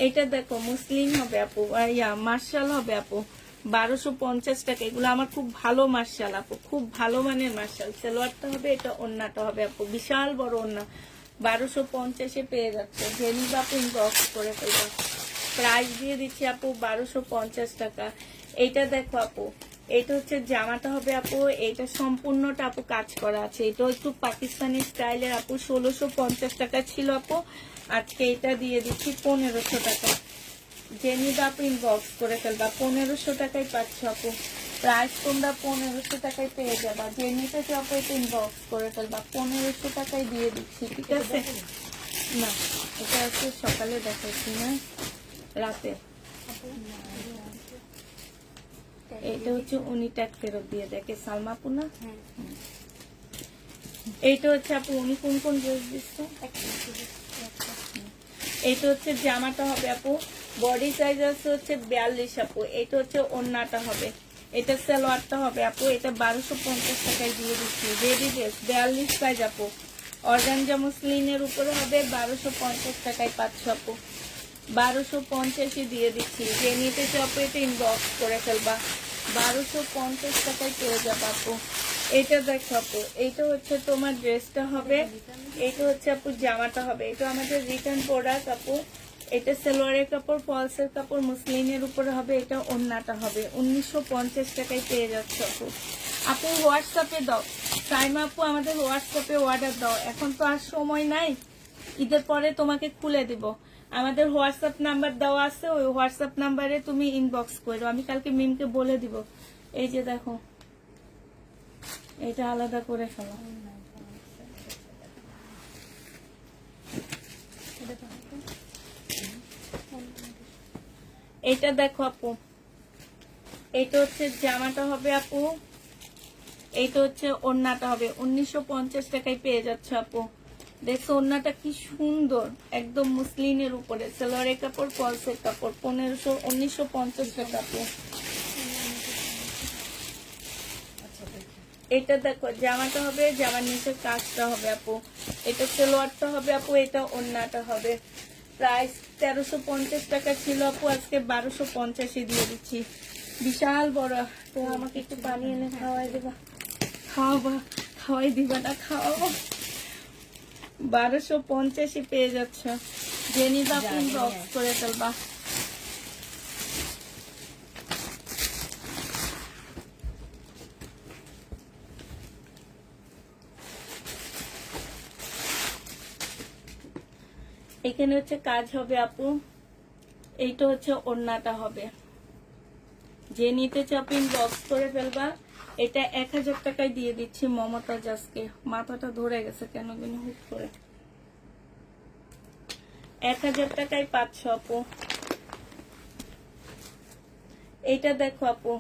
এটা দেখো মুসলিম হবে আপু, মার্শাল হবে আপু, 1250 টাকা। এগুলো আমার খুব ভালো মার্শাল আপু, খুব ভালো মানের মার্শাল। সালোয়ারটা হবে, এটা ওড়নাটা হবে আপু, বিশাল বড় ওড়না। 1250 পেয়ে যাচ্ছে। জেনিভা আপু ইনবক্স করে ফেলবা। প্রাইস দিয়ে দিচ্ছি আপু 1250 টাকা। এইটা দেখো আপু, এটা হচ্ছে জামাটা হবে আপু, এটা সম্পূর্ণটা আপু কাজ করা আছে। এটা একটু পাকিস্তানি স্টাইলের আপু, 1650 টাকা ছিল আপু, আজকে এটা দিয়ে দিচ্ছি 1500 টাকা। জেনিভা আপু ইনবক্স করে ফেলবা। 1500 টাকায় পাচ্ছ আপু। প্রাইস তোমরা 1500 টাকায় পেয়ে যাবা। জেনিতে আপু এটা ইনবক্স করে ফেলবা। 1500 টাকায় দিয়ে দিচ্ছি, ঠিক আছে? না, এটা আজকে সকালে দেখাচ্ছি না, রাতে। এইটা হচ্ছে উনি ট্যাগ ফেরত দিয়ে দেখে সালমা আপু না। হ্যাঁ এইটা হচ্ছে আপু উনি কোন কোন ড্রেস দিচ্ছে। এইটা হচ্ছে জামাটা হবে আপু, বডি সাইজ আছে হচ্ছে 42 আপু। এটা হচ্ছে ওড়নাটা হবে, এটা সালোয়ারটা হবে আপু। এটা 1250 টাকায় দিয়ে দিচ্ছি, রেডি ড্রেস 42 সাইজ আপু। অর্গানজা মুসলিনের উপরে হবে 1250 টাকায় পাচ্ছ আপু, 1250 দিয়ে দিচ্ছি। যে নিতে চাও আপু এটা ইনবক্স করে ফেলবা, 1250 টাকায় পেয়ে যাবো আপু। এটা দেখো আপু, এইটা হচ্ছে তোমার ড্রেসটা হবে, এটা হচ্ছে আপু জামাটা হবে। এটা আমাদের রিটার্ন প্রোডাক্ট আপু। এটা সালোয়ারের কাপড়, ফলসের কাপড়, মুসলিনের উপরে হবে। এটা ওড়নাটা হবে 1950 টাকায় পেয়ে যাচ্ছে আপু। আপু হোয়াটসঅ্যাপে দাও, সাইমা আপু আমাদের হোয়াটসঅ্যাপে অর্ডার দাও। এখন তো আর সময় নাই, ঈদের পরে তোমাকে খুলে দিব। আমাদের হোয়াটসঅ্যাপ নাম্বার দেওয়া আছে, ওই হোয়াটসঅ্যাপ নাম্বারে তুমি ইনবক্স করো, আমি কালকে মিমকে বলে দিব। এই যে দেখো, এটা আলাদা করে ফেলো। এটা দেখো আপু, এইটা হচ্ছে জামাটা হবে আপু, এইটা হচ্ছে ওড়নাটা হবে 1950 টাকায় পেয়ে যাচ্ছে আপু। দেখছো ওড়নাটা কি সুন্দর, একদম মুসলিনের উপরে, সালোয়ারের কাপড়, ফলসের কাপড়, 1950 টাকা আপু। এটা দেখো জামাটা হবে, জামার নিচে কাজটা হবে আপু। এটা সালোয়ারটা হবে আপু, এটা ওড়নাটা হবে। প্রাইস 1350 টাকা ছিল আপু, আজকে 1250 দিয়ে দিচ্ছি। বিশাল বড়। তো আমাকে একটু পানি এনে খাওয়াই দেবা, খাওয়াই দিবা না, খাওয়াবো। 1250 পেয়ে যাচ্ছ, জেনি বা বক্স করে ফেলবা। এখানে হচ্ছে কাজ হবে আপু, এইটা হচ্ছে ওড়নাটা হবে। যে নিতে চাপিন বক্স করে ফেলবা। এটা 1000 টাকায় দিয়ে দিচ্ছি মমতাজ। আজকে মাথাটা ধরে গেছে কেন জানি হুট করে। 1000 টাকায় পাচ্ছ আপু। এইটা দেখো আপু,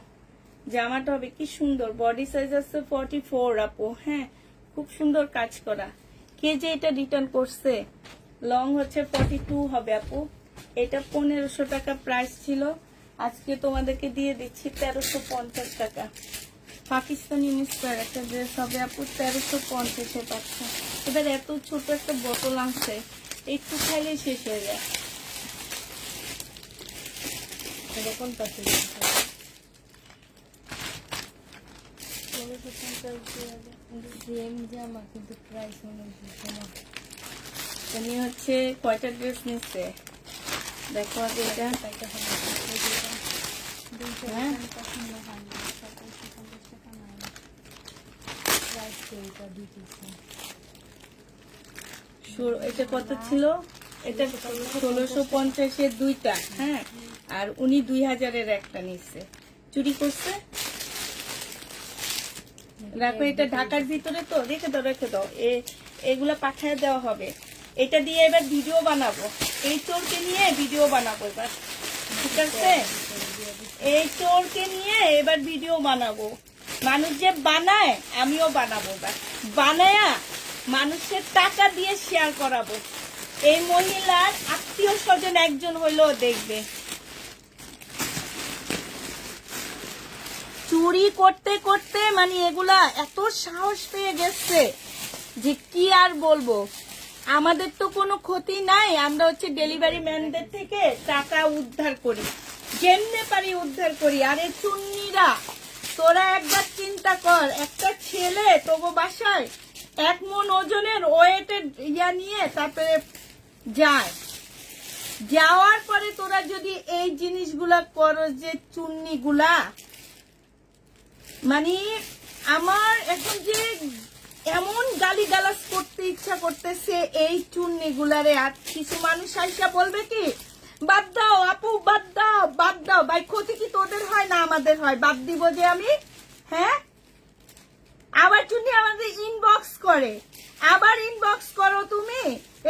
জামাটা হবে কি সুন্দর, বডি সাইজ আছে 44 আপু। হ্যাঁ, খুব সুন্দর কাজ করা। কে যে এটা রিটার্ন করছে, লং হচ্ছে 42 হবে আপু। এটা 1500 টাকা প্রাইস ছিল, আজকে তোমাদেরকে দিয়ে দিচ্ছি 1350 টাকা। পাকিস্তানি মিস্টার একটা ড্রেস হবে আপু, 1350 পাচ্ছ। এবার এত ছোট একটা বোতল আছে, একটু খাইলে শেষ হয়ে যায়। এরকম পাশে সেম জামা কিন্তু প্রাইস অনেক বেশি না। তুমি হচ্ছে কয়টা ড্রেস নিচ্ছে দেখো আগে এটা। হ্যাঁ, এটা কত ছিল? এটা 1650 দুইটা। হ্যাঁ, আর উনি 2000 একটা নিচ্ছে, চুরি করছে। দেখো এটা ঢাকার ভিতরে তো, রেখে দাও রেখে দাও, এগুলা পাঠিয়ে দেওয়া হবে। এটা দিয়ে এবার ভিডিও বানাবো, এই চোরকে নিয়ে ভিডিও বানাবো এবার, ঠিক আছে? এই চোরকে নিয়ে এবার ভিডিও বানাবো। মানুষ যে বানায় আমিও বানাবো, এবার বানায়া মানুষের টাকা দিয়ে শেয়ার করাবো। এই মহিলার আত্মীয় স্বজন একজন হইলেও দেখবে। চুরি করতে করতে মানে এগুলা এত সাহস পেয়ে গেছে যে কি আর বলবো। আমাদের তো কোনো ক্ষতি নাই, আমরা হচ্ছে ডেলিভারি ম্যানদের থেকে টাকা উদ্ধার করি, যেমনে পারি উদ্ধার করি। আর এই চুন্নিরা, তোরা একবার চিন্তা কর, একটা ছেলে তবু বাসায় 1 মণ ওজনের ওয়েটের ইয়া নিয়ে তারপরে যায়, যাওয়ার পরে তোরা যদি এই জিনিসগুলা করো, যে চুন্নিগুলা, মানে আমার এখন যে এমন গালিগালাজ করতে ইচ্ছা করতেছে এই চুন্নি গুলারে। আর কিছু মানুষ আইসা বলবে কি, বাদ দাও আপু, বাদ দাও বাদ দাও। ভাই ক্ষতি কি তোদের হয় না আমাদের হয়? বাদ দিব যে আমি? হ্যাঁ, আবার চুন্নি আমাদের ইনবক্স করে, আবার ইনবক্স করো তুমি।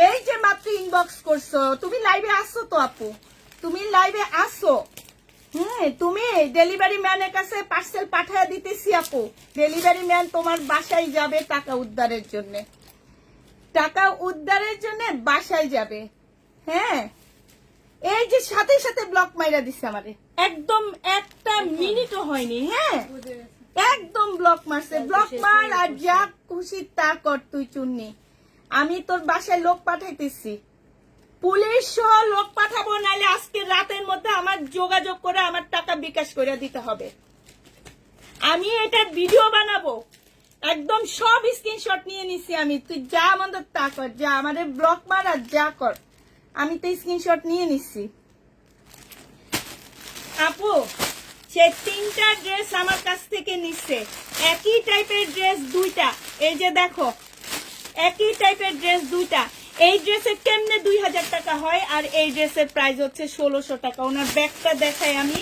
এই যে মাত্র ইনবক্স করছো, তুমি লাইভে আসো তো আপু, তুমি লাইভে আসো, তুমি ডেলিভারি ম্যানের কাছে পার্সেল পাঠিয়ে দিতেছি আপু। ডেলিভারি ম্যান তোমার বাসায় যাবে টাকা উদ্ধারের জন্য, টাকা উদ্ধারের জন্য বাসায় যাবে। হ্যাঁ, এই যে সাথে সাথে ব্লক মাইরা দিছে আমারে, একদম একটা মিনিটও হয়নি। হ্যাঁ, একদম ব্লক মারছে। ব্লক মার আর যা খুশি তা কর তুই চুন্নি। আমি তোর বাসায় লোক পাঠাইতেছি, পুলিশ সহ লোক পাঠাবো, নাহলে আজকে রাতের মধ্যে আমার যোগাযোগ করে আমার টাকা বিকাশ করে দিতে হবে। আমি এটার ভিডিও বানাবো, একদম সব স্ক্রিনশট নিয়ে নিছি আমি। তুই যা আমাদের তা কর, যা আমাদের ব্লক মার আর যা কর, আমি তো স্ক্রিনশট নিয়ে নিছি। আপু সে 3টা ড্রেস আমার কাছ থেকে নিচ্ছে, একই টাইপের ড্রেস 2টা। এই যে দেখো, একই টাইপের ড্রেস 2টা। এই ড্রেসের কেমনে 2000 টাকা হয়, আর এই ড্রেসের প্রাইস হচ্ছে 1600 টাকা। ওনার ব্যাগটা দেখাই আমি।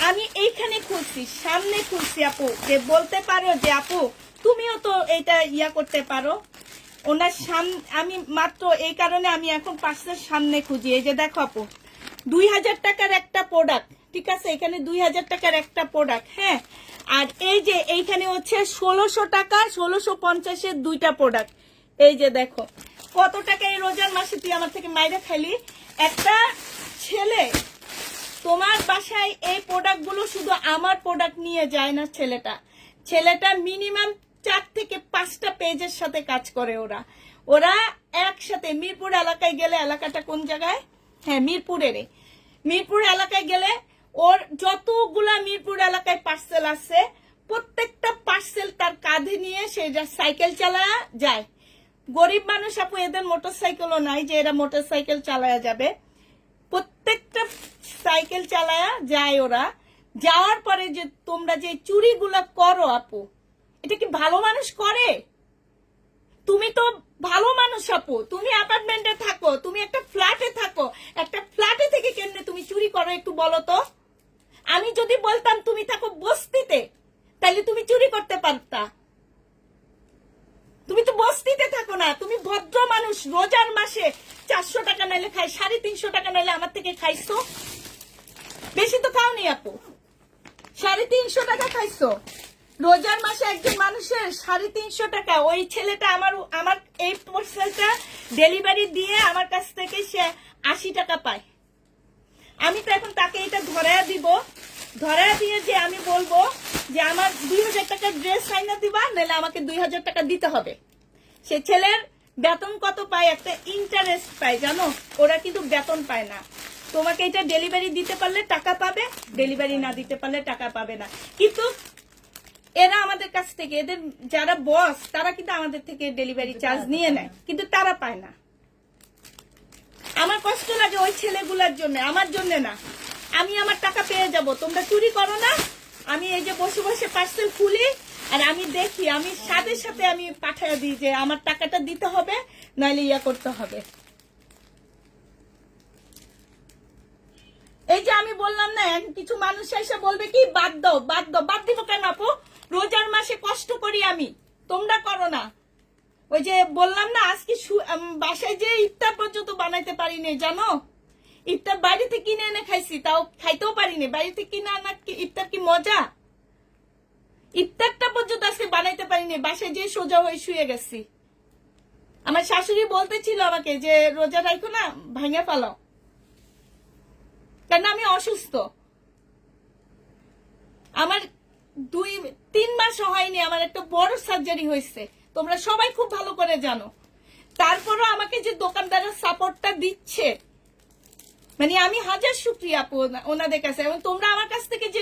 আমি এইখানে খুলছি, সামনে খুলছি আপু, যে বলতে পারো যে আপু তুমিও তো এটা ইয়া করতে পারো। ওনার সামনে আমি মাত্র এই কারণে আমি এখন পার্সেল সামনে খুঁজি। এই যে দেখো আপু, 2000 টাকার একটা প্রোডাক্ট, ঠিক আছে, এখানে 2000 টাকার একটা প্রোডাক্ট। হ্যাঁ, আর এই যে এইখানে হচ্ছে 1600 টাকা, 1650-এর 2টা প্রোডাক্ট। এই যে দেখো কত টাকা। এই রোজার মাসে তুই আমার থেকে মাইরা খাইলি। একটা ছেলে তোমার বাসায় এই প্রোডাক্টগুলো শুধু আমার প্রোডাক্ট নিয়ে যায় না। ছেলেটা মিনিমাম 4 থেকে 5টা পেজের সাথে কাজ করে। ওরা একসাথে মিরপুর এলাকায় গেলে, এলাকাটা কোন জায়গায়, হ্যাঁ মিরপুর এলাকায় গেলে ওর যতগুলা মিরপুর এলাকায় পার্সেল আছে, প্রত্যেকটা পার্সেল তার কাঁধে নিয়ে সে সাইকেল চালায় যায়। গরিব মানুষ আপু, এদের মোটরসাইকেলও নাই যে এরা মোটরসাইকেল চালায়া যাবে। প্রত্যেকটা সাইকেল চালায়া যায় ওরা। যাওয়ার পরে যে তোমরা যে চুরিগুলা করো আপু, এটা কি ভালো মানুষ করে? তুমি তো ভালো মানুষ আপু, তুমি অ্যাপার্টমেন্টে থাকো, তুমি একটা ফ্ল্যাটে থাকো, একটা ফ্ল্যাটে থেকে কেমনে তুমি চুরি করো একটু বলো তো। আমি যদি বলতাম তুমি থাকো বস্তিতে, তাহলে তুমি চুরি করতে পারতা। তুমি তো বস্তিতে থাকো না, তুমি ভদ্র মানুষ। রোজার মাসে 400 টাকা নাইলে খাই, 350 টাকা নাইলে আমার থেকে খাইছো। বেশি তো খাওনি আপু, 350 টাকা খাইছো রোজার মাসে একজন মানুষের 350 টাকা। ওই ছেলেটা আমার এই পার্সেলটা ডেলিভারি দিয়ে আমার কাছ থেকে সে 80 টাকা পায়। আমি তো এখন তাকে এটা ধরায়া দিব, ধরায়া দিয়ে যে আমি বলবো যে আমার 2000 টাকার ড্রেস আইনা দিবা, নাহলে আমাকে 2000 টাকা দিতে হবে। সে ছেলের বেতন কত পায়, একটা ইন্টারেস্ট পায় জানো। ওরা কিন্তু বেতন পায় না। তোমাকে এটা ডেলিভারি দিতে পারলে টাকা পাবে, ডেলিভারি না দিতে পারলে টাকা পাবে না। কিন্তু এরা আমাদের কাছ থেকে, এদের যারা বস তারা কিন্তু আমাদের থেকে ডেলিভারি চার্জ নিয়ে নেয়, কিন্তু তারা পায় না। আমার কষ্ট লাগে ওই ছেলেগুলোর জন্য, আমার জন্য না। আমি আমার টাকা পেয়ে যাব, তোমরা চুরি করো না। আমি এই যে বসে বসে পার্সেল খুলি আর আমি দেখি, আমি সাথে সাথে আমি পাঠিয়ে দিই যে আমার টাকাটা দিতে হবে, নাহলে ইয়া করতে হবে। এই যে আমি বললাম না, কিছু মানুষ এসে বলবে কি বাদ দাও, বাদ দাও। বাদ দিব কেন আপু? রোজার মাসে কষ্ট করি আমি, তোমরা করো না। ওই যে বললাম না, আজকে বাসায় যে ইফতার পর্যন্ত বানাইতে পারিনি জানো। ইফতার বাইরে থেকে কিনে এনে খাইছি, তাও খাইতেও পারিনি। বাইরে থেকে কিনে আনা ইফতার কি মজা? ইফতারটা পর্যন্ত আজকে বানাইতে পারিনি, বাসায় যে সোজা হয়ে শুয়ে গেছি। আমার শাশুড়ি বলতেছিল আমাকে যে রোজা রাখো না, ভাঙে ফেলাও, কেন আমি অসুস্থ। আমার 2-3 মাস হয়নি, আমার একটা বড় সার্জারি হয়েছে, তোমরা সবাই খুব ভালো করে জানো। তারপরও আমাকে যে দোকানদাররা সাপোর্টটা দিচ্ছে, মানে আমি হাজার শুকরিয়া আপু ওনাদের কাছে। এবং তোমরা আমার কাছ থেকে যে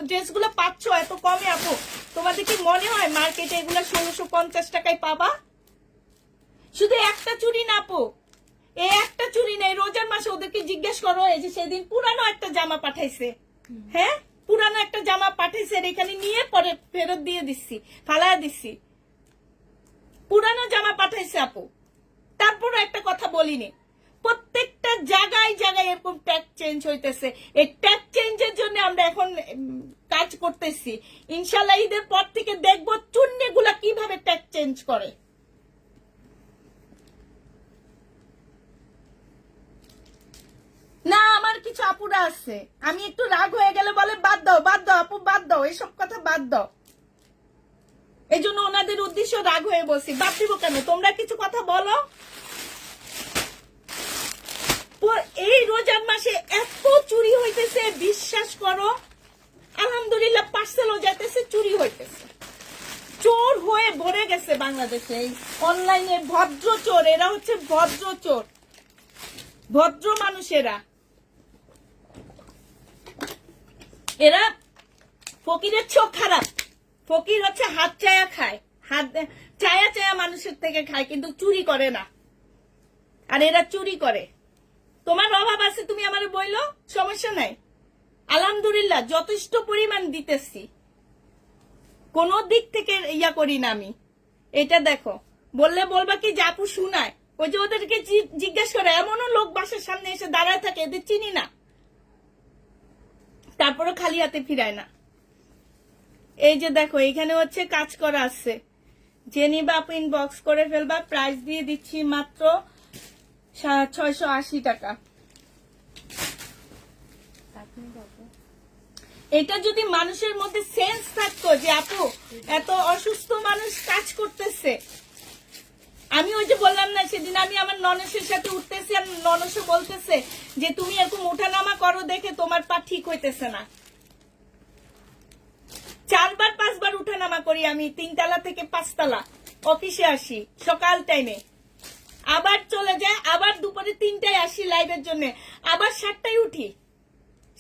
ড্রেসগুলো পাচ্ছ এত কমে আপু, তোমাদের কি মনে হয় মার্কেটে এগুলো 1650 টাকায় পাবা? শুধু একটা চুরি না আপু, এই একটা চুরি নেই। রোজার মাসে ওদেরকে জিজ্ঞেস করো, এই যে সেদিন পুরানো একটা জামা পাঠাইছে, হ্যাঁ পুরানো একটা জামা পাঠাইছে, এখানে নিয়ে পরে ফেরত দিয়ে দিচ্ছি, ফালায়া দিচ্ছি। পুরানো জামা পাঠাইছে আপু। তারপরও একটা কথা বলিনি, প্রত্যেকটা জায়গায় জায়গায় এরকম ট্যাগ চেঞ্জ হইতেছে। এই ট্যাগ চেঞ্জের জন্য আমরা এখন কাজ করতেছি। ইনশাল্লাহ ঈদের পর থেকে দেখবো চুন্নিগুলা কিভাবে ট্যাগ চেঞ্জ করে। না, আমার আমার কিছু আপুরা আছে, আমি একটু রাগ হয়ে গেলে বলে বাদ দাও আপু বাদ দাও, এসব কথা বাদ দাও। এই জন্য ওনাদের উদ্দেশ্য রাগ হয়ে বসি। বাদ দিব কেন? তোমরা কিছু কথা বলো। এই রোজার মাসে এত চুরি হইতেছে, বিশ্বাস করো, আলহামদুলিল্লাহ পার্সেলও যাইতেছে, চুরি হইতেছে, চোর হয়ে ভরে গেছে বাংলাদেশে। এই অনলাইনে ভদ্র চোর, এরা হচ্ছে ভদ্র চোর, ভদ্র মানুষেরা। এরা ফকিরের চোখ খারাপ। ফকির হচ্ছে হাত চায়া খায়, হাত চায়া চায়া মানুষের থেকে খায়, কিন্তু চুরি করে না। আর এরা চুরি করে। তোমার অভাব আছে, তুমি আমার বইলো, সমস্যা নাই, আলহামদুলিল্লাহ যথেষ্ট পরিমাণ দিতেছি, কোন দিক থেকে ইয়া করি না আমি। এটা দেখো, বললে বলবা কি যে আপু শুনায়, ওই যে ওদেরকে জিজ্ঞেস করে, এমনও লোক বাসার সামনে এসে দাঁড়ায় থাকে, এদের চিনি না, তারপরে খালি হাতে ফিরায় না। এই যে দেখো, এখানে হচ্ছে কাজ করা আছে, জেনিবা আপু ইনবক্স করে ফেলবা, প্রাইস দিয়ে দিচ্ছি মাত্র 680 টাকা। এটা যদি মানুষের মধ্যে সেন্স থাকতো যে আপু এত অসুস্থ মানুষ কাজ করতেছে। আমি ওই যে বললাম না সেদিন, আমি আমার ননসের সাথে উঠতেছি, আর ননসও বলতেছে যে তুমি এরকম ওঠানামা করো দেখে তোমার পা ঠিক হইতেছে না। 4বার 5বার উঠানামা করি আমি, 3 তলা থেকে 5 তলা, অফিসে আসি সকাল টাইমে, আবার চলে যায়, আবার দুপুরে 3টায় আসি লাইভের জন্য, আবার 7টায় উঠি,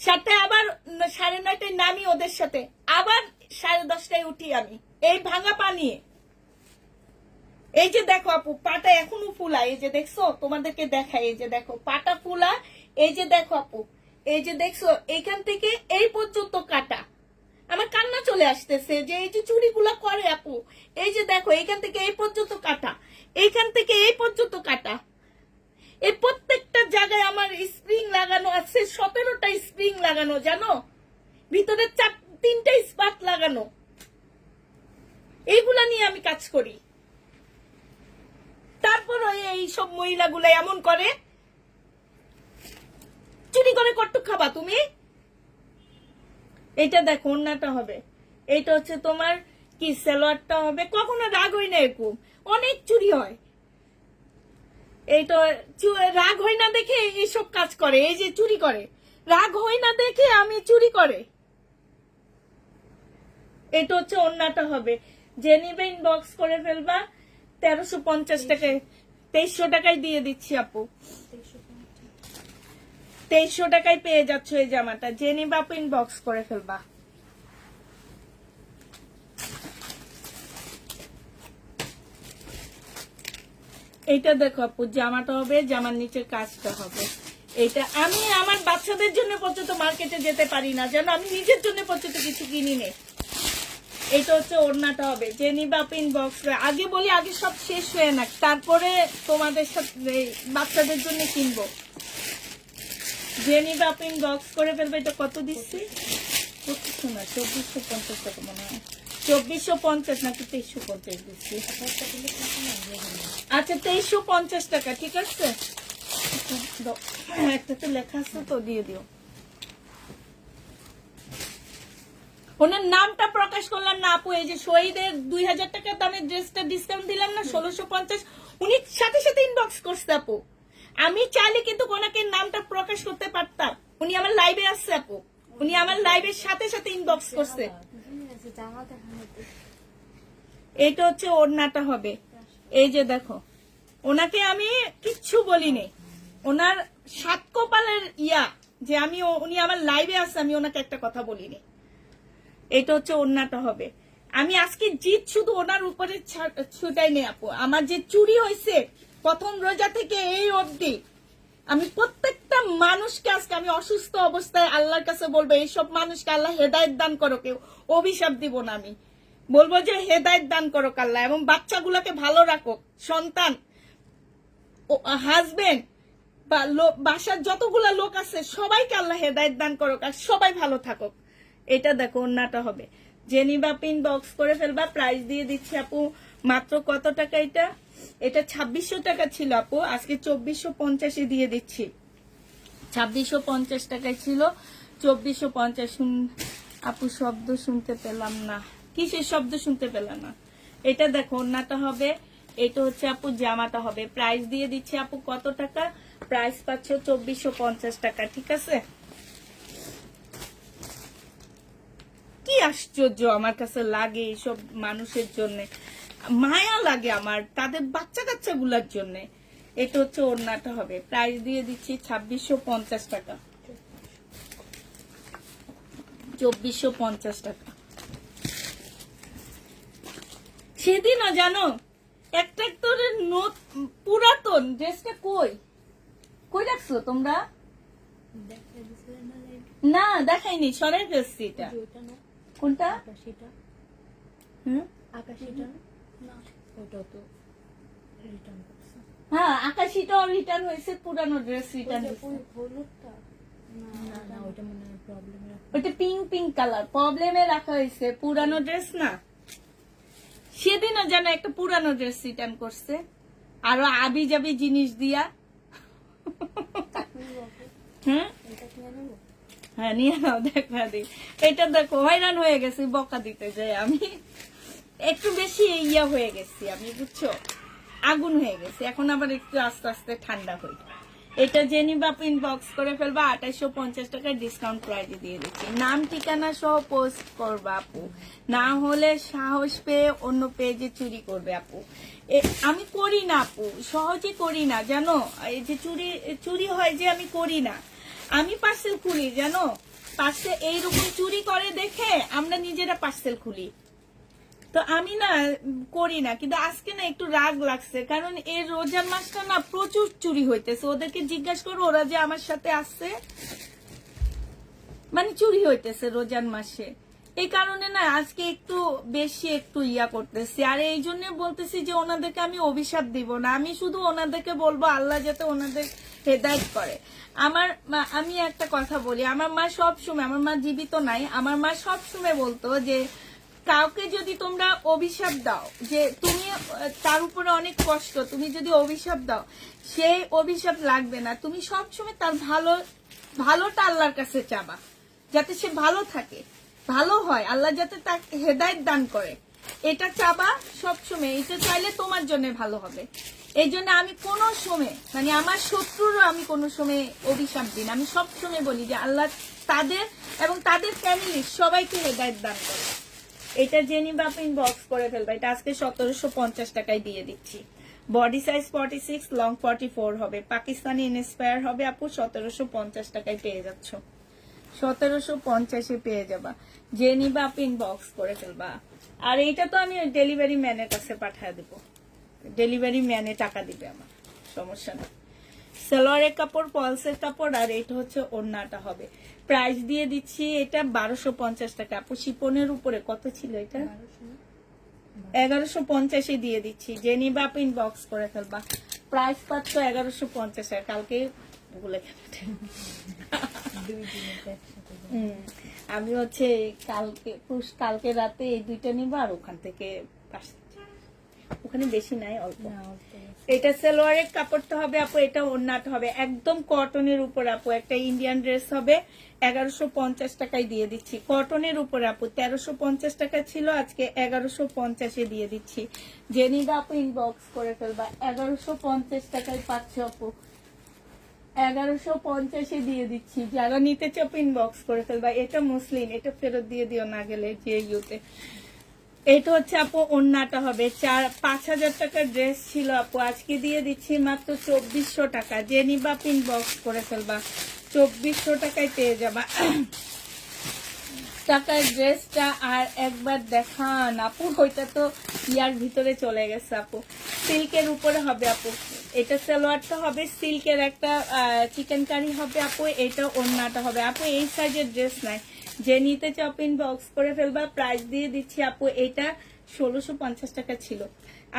7টায় আবার 9:30টায় নামি ওদের সাথে, আবার 10:30টায় উঠি আমি, এই ভাঙা পা নিয়ে। এই যে দেখো আপু, পাটা এখনো ফুলা, এই যে দেখছো, তোমাদেরকে দেখাই, এই যে দেখো পাটা ফুলা, এই যে দেখো আপু, এই যে দেখছো, এখান থেকে এই পর্যন্ত কাটা। আমার কান্না চলে আসতেছে যে এই যে চুরিগুলা করে আপু, এই যে দেখো এখান থেকে এই পর্যন্ত কাটা, এইখান থেকে এই পর্যন্ত কাটা, এই প্রত্যেকটা জায়গায় আমার স্প্রিং লাগানো আছে, 17টা স্প্রিং লাগানো, জানো, ভিতরে 3টা স্পাট লাগানো। এইগুলা নিয়ে আমি কাজ করি। তারপর এই সব মহিলাগুলা এমন করে, চুরি করে কটুক খাবা তুমি। এইটা দেখো, ওন্নাটা হবে, এইটা হচ্ছে তোমার কি সালোয়ারটা হবে, কখনো রাগ হই না, এরকম অনেক চুরি হয়। এইটা রাগ হয় না দেখে এইসব কাজ করে, এই যে চুরি করে, রাগ হয় না দেখে আমি চুরি করে। এটা হচ্ছে ওন্নাটা হবে, যে নিবে ইনবক্স করে ফেলবা, 1350 টাকায়, 2300 টাকায় দিয়ে দিচ্ছি আপু, 2300 টাকায় পেয়ে যাচ্ছ এই জামাটা, যে নিবে আপু ইনবক্স করে ফেলবা। এইটা দেখো আপু, জামাটা হবে, জামার নিচের কাজটা হবে। এটা আমি আমার বাচ্চাদের জন্য পর্যন্ত মার্কেটে যেতে পারি না, যেন আমি নিজের জন্য পর্যন্ত কিছু কিনি নেই। এটা হচ্ছে ওড়নাটা হবে, যে নিবা আপু ইনবক্স। আগে বলি, আগে সব শেষ হয়ে না, তারপরে তোমাদের সাথে বাচ্চাদের জন্য কিনবো। যে নিবা আপু ইনবক্স করে ফেলবে। এটা কত দিচ্ছি? না, 2450 টাকা মনে হয়, 2450 নাকি 2350 দিচ্ছি। আচ্ছা 2350 টাকা, ঠিক আছে। একটা তো লেখা আছে তো, দিয়ে দিও। ওনার নামটা প্রকাশ করলাম না আপু, এই যে শহীদের 2000 টাকা দামের ড্রেসটা ডিসকাউন্ট দিলাম না, 1650, উনি সাথে সাথে ইনবক্স করছে আপু। আমি চাইলে কিন্তু ওনাকে নামটা প্রকাশ করতে পারতাম, উনি আমার লাইভে আসছে আপু, উনি আমার লাইভের সাথে সাথে ইনবক্স করছে। এইটা হচ্ছে ওড়নাটা হবে, এই যে দেখো, ওনাকে আমি কিচ্ছু বলিনি, ওনার 7 কপালের যে আমি, উনি আমার লাইভে আসছে, আমি ওনাকে একটা কথা বলিনি। এটা হচ্ছে ওড়নাটা হবে। আমি আজকে জিত শুধু ওনার উপরে ছুটাই নেই আপু, আমার যে চুরি হয়েছে প্রথম রোজা থেকে এই অবধি, আমি প্রত্যেকটা মানুষকে আজকে আমি অসুস্থ অবস্থায় আল্লাহর কাছে বলবো, এইসব মানুষকে আল্লাহ হেদায়েত দান করো, কেউ অভিশাপ দিব না, আমি বলবো যে হেদায়েত দান করো আল্লাহ, এবং বাচ্চাগুলোকে ভালো রাখো, সন্তান, হাজবেন্ড বা বাসার যতগুলা লোক আছে সবাইকে আল্লাহ হেদায়েত দান করো, আর সবাই ভালো থাকুক। এটা দেখো ওন্নাটা হবে, জেনিবা পিন বক্স করে ফেলবা, প্রাইস দিয়ে দিচ্ছি আপু মাত্র কত টাকা, এটা 2600 টাকা ছিল আপু, আজকে 2450 দিয়ে দিচ্ছি, 2650 টাকায় ছিল, 2450। আপু শব্দ শুনতে পেলাম না, কিসের শব্দ শুনতে পেলাম না? এটা দেখো ওড়নাটা হবে, এটা হচ্ছে আপু জামাটা হবে। প্রাইস দিয়ে দিচ্ছি আপু কত টাকা? প্রাইস পাচ্ছ 2450 টাকা, ঠিক আছে? কি আশ্চর্য আমার কাছে লাগে এইসব মানুষের জন্য, মায়া লাগে আমার তাদের বাচ্চা কাচ্চা গুলার জন্য। এটা হচ্ছে ওড়নাটা হবে, প্রাইস দিয়ে দিচ্ছি 2650 টাকা, 2450 টাকা। সেদিনও জানো একটা পুরাতন ড্রেসটা কই কই রাখছো তোমরা? দেখা দিছিল না লাইভ? না দেখাইনি, সরাই ফেলছি। এটা ওটা না, কোনটা? আকাশিটা। হুম, আকাশিটা না, ওটা তো রিটার্ন করছে। হ্যাঁ আকাশিটাও রিটার্ন হয়েছে, পুরানো ড্রেস রিটার্ন হয়েছে। ওই হলুদটা না না, ওটা মনে হয় প্রবলেম রাখা। ওটা পিঙ্ক পিঙ্ক কালার প্রবলেমে রাখা হয়েছে, পুরানো ড্রেস না। সেদিনও যেন একটা পুরানো ড্রেস রিটার্ন করছে, আরো আবি যাবি জিনিস দিয়া। হ্যাঁ এটা কিনে নেবো। হ্যাঁ নিয়ে নাও, দেখা দি। এটা দেখো হয়রান হয়ে গেছি বকা দিতে যাই আমি, একটু বেশি ইয়া হয়ে গেছি আমি, বুঝছো, আগুন হয়ে গেছে। এখন আবার একটু আস্তে আস্তে ঠান্ডা হই। এটা জেনি বাপ ইনবক্স করে ফেলবা, 2850 টাকা ডিসকাউন্ট প্রাইজে দিয়ে দিচ্ছি। নাম ঠিকানা সহ পোস্ট করবা আপু, না হলে সাহস পেয়ে অন্য পেজে চুরি করবে আপু। আমি করি না আপু, সহজে করি না জানো, এই যে চুরি হয় যে আমি করি না। আমি পার্সেল খুলি জানো, পার্সেল এইরকম চুরি করে দেখে আমরা নিজেরা পার্সেল খুলি। তো আমি না করি না, কিন্তু আজকে না একটু রাগ লাগছে, কারণ এই রোজার মাসটা না প্রচুর চুরি হইতেছে। ওদেরকে জিজ্ঞাসা করো, ওরা যে আমার সাথে আসছে, মানে চুরি হইতেছে রোজার মাসে। এই কারণে না আজকে একটু বেশি একটু ইয়া করতেছি। আর এই জন্য বলতেছি যে ওনাদেরকে আমি অভিশাপ দিব না, আমি শুধু ওনাদেরকে বলবো আল্লাহ যাতে ওনাদের হেদায়েত করে। আমি একটা কথা বলি, আমার মা সব সময়, আমার মা জীবিত নাই, আমার মা সব সময় বলতো যে কাউকে যদি তোমরা অভিশাপ দাও, যে তুমি তার উপরে অনেক কষ্ট, তুমি যদি অভিশাপ দাও সেই অভিশাপ লাগবে না। তুমি সবসময় তার ভালোটা আল্লাহর কাছে চাবা, যাতে সে ভালো থাকে, ভালো হয়, আল্লাহ যাতে তাকে হেদায়েত দান করে, এটা চাবা সবসময়। এটা চাইলে তোমার জন্য ভালো হবে। এই জন্য আমি কোনো সময়, মানে আমার শত্রুরও আমি কোনো সময় অভিশাপ দিই না। আমি সবসময় বলি যে আল্লাহ তাদের এবং তাদের ফ্যামিলির সবাইকে হেদায়েত দান করে। এটা জেনি বাপ ইনবক্স করে ফেলবা, এটা আজকে 1750 টাকায় দিয়ে দিচ্ছি। বডি সাইজ 46, লং 44 হবে, পাকিস্তানি ইনস্পায়ার হবে আপু। 1750 টাকায় পেয়ে যাচ্ছ, 1750-এ পেয়ে যাবা। জেনি বাপ ইনবক্স করে ফেলবা। আর এইটা তো আমি ডেলিভারি ম্যানের কাছে পাঠিয়ে দিব, ডেলিভারি ম্যানে টাকা দিবে আমার, সমস্যা না। সালোয়ারের কাপড়, পলসের কাপড়, আর এটা হচ্ছে ওড়নাটা হবে। প্রাইস দিয়ে দিচ্ছি এটা 1250 টাকা আপু। শিপনের উপরে কত ছিল এটা? 1150-এ দিয়ে দিচ্ছি। জেনি বাপ ইনবক্স করে ফেলবা, প্রাইস পাচ্ছ 1150 টাকা। কালকে ভুলে গেলাম, আমি হচ্ছে কালকে রাতে এই দুইটা নিবা, আর ওখান থেকে ওখানে বেশি নাই, অল্প। এটা সালোয়ারের কাপড়টা হবে আপু, এটা ওড়নাটা হবে একদম কটনের উপর আপু। একটা ইন্ডিয়ান ড্রেস হবে, 1150 টাকায় দিয়ে দিচ্ছি। কটনের উপর আপু, 1350 টাকা ছিল, আজকে 1150-এ দিয়ে দিচ্ছি। জেনিদা আপু ইনবক্স করে ফেলবা, 1150 টাকায় পাচ্ছ আপু, 1150-এ দিয়ে দিচ্ছি। যারা নিতে চাপ ইনবক্স করে ফেলবা। এটা মুসলিম, এটা ফেরত দিয়ে দিও না গেলে যে ইউতে। এটা হচ্ছে আপু ওড়নাটা হবে, 5,000 টাকার ড্রেস ছিল আপু, আজকে দিয়ে দিচ্ছি মাত্র 2400 টাকা। যে নিবা ইনবক্স করে ফেলবা, 2400 টাকায় পেয়ে যাবা টাকার ড্রেসটা। আর একবার দেখান আপু, ওইটা তো ইয়ার ভিতরে চলে গেছে আপু। সিল্কের উপরে হবে আপু, এটা সালোয়ারটা হবে সিল্কের, একটা চিকেন কারি হবে আপু। এটা ওড়নাটা হবে আপু। এই সাইজের ড্রেস নাই, যে নিতে চাও ইনবক্স করে ফেলবা। প্রাইস দিয়ে দিচ্ছি আপু, এটা 1650 টাকা ছিল,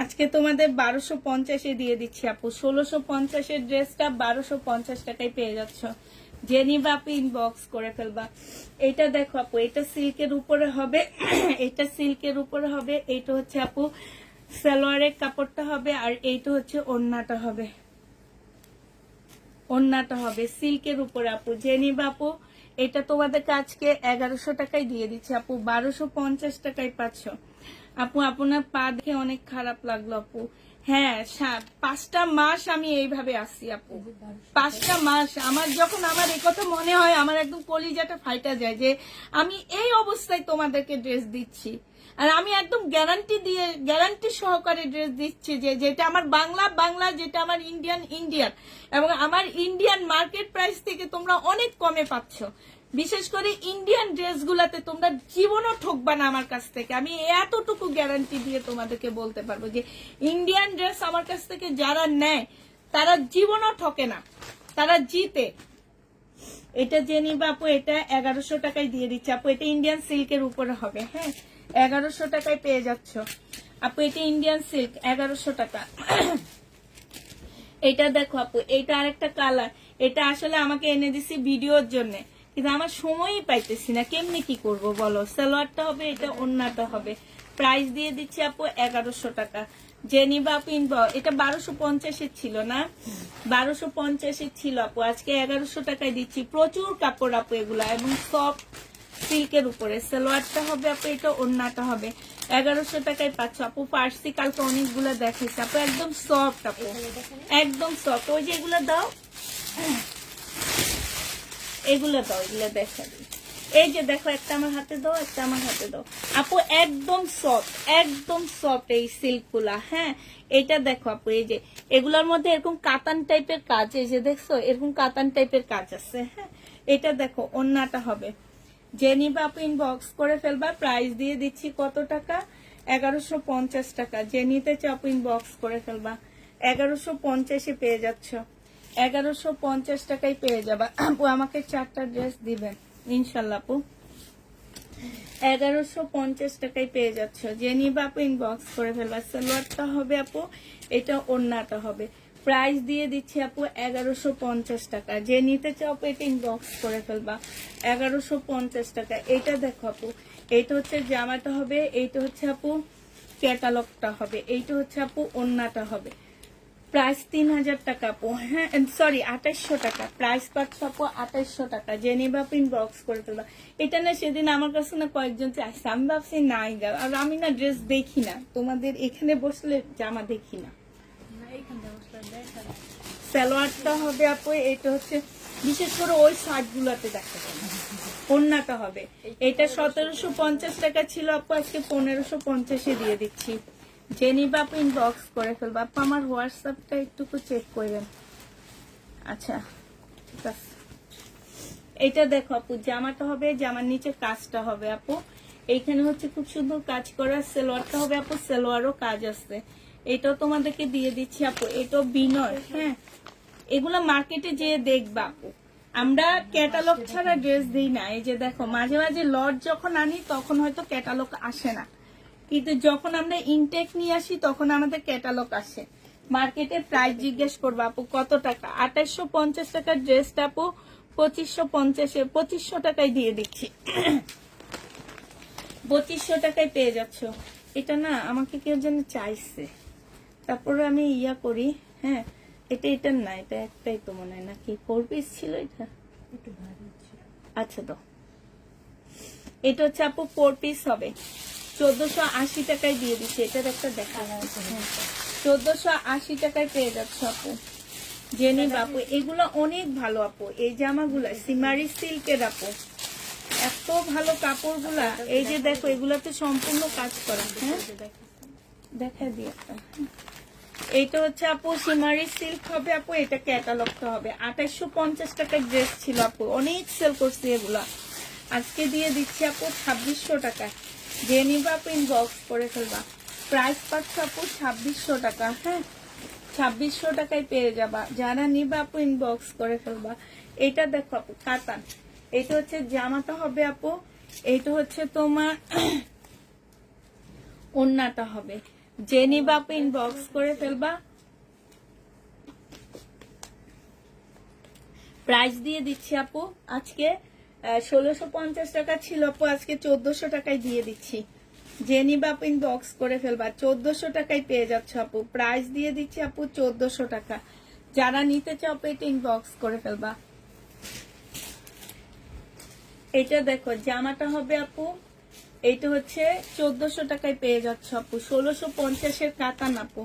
আজকে তোমাদের 1250-এ দিয়ে দিচ্ছি আপু। 1650-এর ড্রেসটা 1250 টাকায় পেয়ে যাচ্ছ। জেনিবা আপু ইনবক্স করে ফেলবা। এটা দেখো আপু, এটা সিল্কের উপরে হবে, এটা সিল্কের উপরে হবে। এটা হচ্ছে আপু সালোয়ারের কাপড়টা হবে, আর এইটা হচ্ছে ওড়নাটা হবে। ওড়নাটা হবে সিল্কের উপরে আপু, যে নিবে আপু এটা তোমাদেরকে আজকে 1100 টাকায় দিয়ে দিচ্ছি আপু, 1250 টাকায় পাচ্ছ আপু। আপনার পা দেখে অনেক খারাপ লাগলো আপু। হ্যাঁ 5টা মাস আমি এইভাবে আসছি আপু, 5টা মাস। আমার যখন আমার এই কথা মনে হয় আমার একদম কলিজাটা ফাইটা যায় যে আমি এই অবস্থায় তোমাদেরকে ড্রেস দিচ্ছি। আর আমি একদম গ্যারান্টি সহকারে ড্রেস দিচ্ছি যে যেটা আমার বাংলা, যেটা আমার ইন্ডিয়ান, এবং আমার ইন্ডিয়ান মার্কেট প্রাইস থেকে তোমরা অনেক কমে পাচ্ছ। বিশেষ করে ইন্ডিয়ান ড্রেসগুলাতে তোমরা জীবনও ঠকবা না আমার কাছ থেকে, আমি এতটুকু গ্যারান্টি দিয়ে তোমাদেরকে বলতে পারবো যে ইন্ডিয়ান ড্রেস আমার কাছ থেকে যারা নেয় তারা জীবনও ঠকে না, তারা জিতে। এটা যে নিবে আপু এটা 1100 টাকায় দিয়ে দিচ্ছে আপু, এটা ইন্ডিয়ান সিল্কের উপরে হবে। হ্যাঁ 1100 টাকায় পেয়ে যাচ্ছ আপু, এটা ইন্ডিয়ান সিল্ক 1100 টাকা। এটা দেখো আপু, এটা আরেকটা কালার, এটা আসলে আমাকে এনে দিছি ভিডিওর জন্য, কিন্তু আমার সময়ই পাইতেছি না, কেমনে কি করব বলো। সালোয়ারটা হবে, এটা ওড়নাটা হবে। প্রাইস দিয়ে দিচ্ছি আপু 1100 টাকা। যে নিবা আপু এটা 1250 ছিল না, 1250 ছিল আপু, আজকে 1100 টাকায় দিচ্ছি। প্রচুর কাপড় আপু এগুলা, এবং সফট সিল্কের উপরে। সালোয়ারটা হবে আপু, এটা ওড়নাটা হবে। 1100 টাকায় পাচ্ছ আপু। ফার্সি কালকে অনেকগুলো দেখাইছে আপু, একদম সফট আপু, একদম সফট। ওই যে এগুলো দাও, এগুলো দাও, এগুলো দেখা দিই। এই যে দেখো, একটা আমার হাতে দাও, একটা আমার হাতে দাও আপু, একদম সফট, একদম সফট এই সিল্ক গুলা। হ্যাঁ এটা দেখো আপু, এই যে এগুলোর মধ্যে এরকম কাতান টাইপের কাজ, এই যে দেখছো এরকম কাতান টাইপের কাজ আছে। হ্যাঁ এটা দেখো ওড়নাটা হবে। যে নিবা আপু ইনবক্স করে ফেলবা। প্রাইস দিয়ে দিচ্ছি কত টাকা, 1150 টাকা। যে নিতে চাও আপু ইনবক্স করে ফেলবা, 1150-এ পেয়ে যাচ্ছ, 1150 টাকায় পেয়ে যাবা আপু। আমাকে 4টা ড্রেস দিবেন ইনশাল্লাহ আপু, 1150 টাকায় পেয়ে যাচ্ছ। যে নিবা আপু ইনবক্স করে ফেলবা। সালোয়ারটা হবে আপু, এটা ওড়নাটা হবে। প্রাইস দিয়ে দিচ্ছি আপু 1150 টাকা। যে নিতে চাও আপু এটা ইনবক্স করে ফেলবা, 1150 টাকা। এটা দেখো আপু, এইটা হচ্ছে জামাটা হবে, এইটা হচ্ছে আপু ক্যাটালগটা হবে, এইটা হচ্ছে আপু ওড়নাটা হবে। প্রাইস 3000 টাকা আপু। হ্যাঁ সরি 2800 টাকা। প্রাইস পাচ্ছ আপু 2800 টাকা। যে নিবা আপু ইনবক্স করে ফেলবা। এটা না সেদিন আমার কাছে না কয়েকজন আসছে, আমি ভাবছি নাই গা, আর আমি না ড্রেস দেখি না, তোমাদের এখানে বসলে জামা দেখি না। সালোয়ারটা হবে আপু, এটা হচ্ছে বিশেষ করে ওই শার্ট গুলাতে দেখা যায় না। ওড়নাটা হবে, এটা 1750 টাকা ছিল আপু, আজকে 1550-এ দিয়ে দিচ্ছি। যে নিবা আপু ইনবক্স করে ফেলবা আপু। আমার হোয়াটসঅ্যাপটা একটু চেক করেন। আচ্ছা ঠিক আছে। এটা দেখো আপু, জামাটা হবে, জামার নিচে কাজটা হবে আপু। এইখানে হচ্ছে খুব সুন্দর কাজ করা। সালোয়ারটা হবে আপু, সালোয়ারও কাজ আছে। এটাও তোমাদেরকে দিয়ে দিচ্ছি আপু, এটাও বিনয়। হ্যাঁ এগুলা মার্কেটে যেয়ে দেখবা আপু, আমরা ক্যাটালগ ছাড়া ড্রেস দিই না। এই যে দেখো, মাঝে মাঝে লট যখন আনি তখন হয়তো ক্যাটালগ আসে না, কিন্তু যখন আমরা ইনটেক নিয়ে আসি তখন আমাদের ক্যাটালগ আসে। মার্কেটে প্রাইস জিজ্ঞেস করবো আপু কত টাকা। 2850 টাকার ড্রেসটা আপু 2550 টাকায় দিয়ে দিচ্ছি। 2500 টাকায় পেয়ে যাচ্ছ। এটা না আমাকে কেউ যেন চাইছে, তারপরে আমি ইয়া করি। হ্যাঁ এটা না, এটা একটাই তো মনে হয়, নাকি 4 পিস ছিল এটা? আচ্ছা তো এটা হচ্ছে আপু 4 পিস হবে, 1480 টাকায় দিয়ে দিচ্ছি। এটার একটা দেখা, 1480 টাকায় পেয়ে যাচ্ছে আপু। জেনে বাপু এগুলো অনেক ভালো আপু, এই জামাগুলা সিমারি সিল্কের আপু, এত ভালো কাপড়গুলা। এই যে দেখো এগুলাতে সম্পূর্ণ কাজ করা। হ্যাঁ দেখা দিয়ে, এইটা হচ্ছে আপু সিমারি সিল্ক হবে আপু। এটা ক্যাটালগটা হবে। 2850 টাকার ড্রেস ছিল আপু, অনেক সেল করছি এগুলা, আজকে দিয়ে দিচ্ছি আপু 2600 টাকা। যে নিবা আপু ইনবক্স করে ফেলবা। প্রাইস পাচ্ছ আপু 2600 টাকা। হ্যাঁ 2600 টাকায় পেয়ে যাবা। যারা নিবা আপু ইনবক্স করে ফেলবা। এটা দেখো আপু কাতান, এটা হচ্ছে জামাটা হবে আপু, এইটা হচ্ছে তোমার ওড়নাটা হবে। যে নিবা আপু ইনবক্স করে ফেলবা। প্রাইস দিয়ে দিচ্ছি আপু আজকে 1650 টাকা ছিল আপু, আজকে 1400 টাকায় দিয়ে দিচ্ছি। যে নিবা আপু ইনবক্স করে ফেলবা। 1400 টাকায় পেয়ে যাচ্ছ আপু। প্রাইস দিয়ে দিচ্ছি আপু 1400 টাকা। যারা নিতে চাও পেট ইনবক্স করে ফেলবা। এটা দেখো জামাটা হবে আপু, এইটা হচ্ছে 1400 টাকায় পেয়ে যাচ্ছ আপু। 1650-এর কাতান আপু,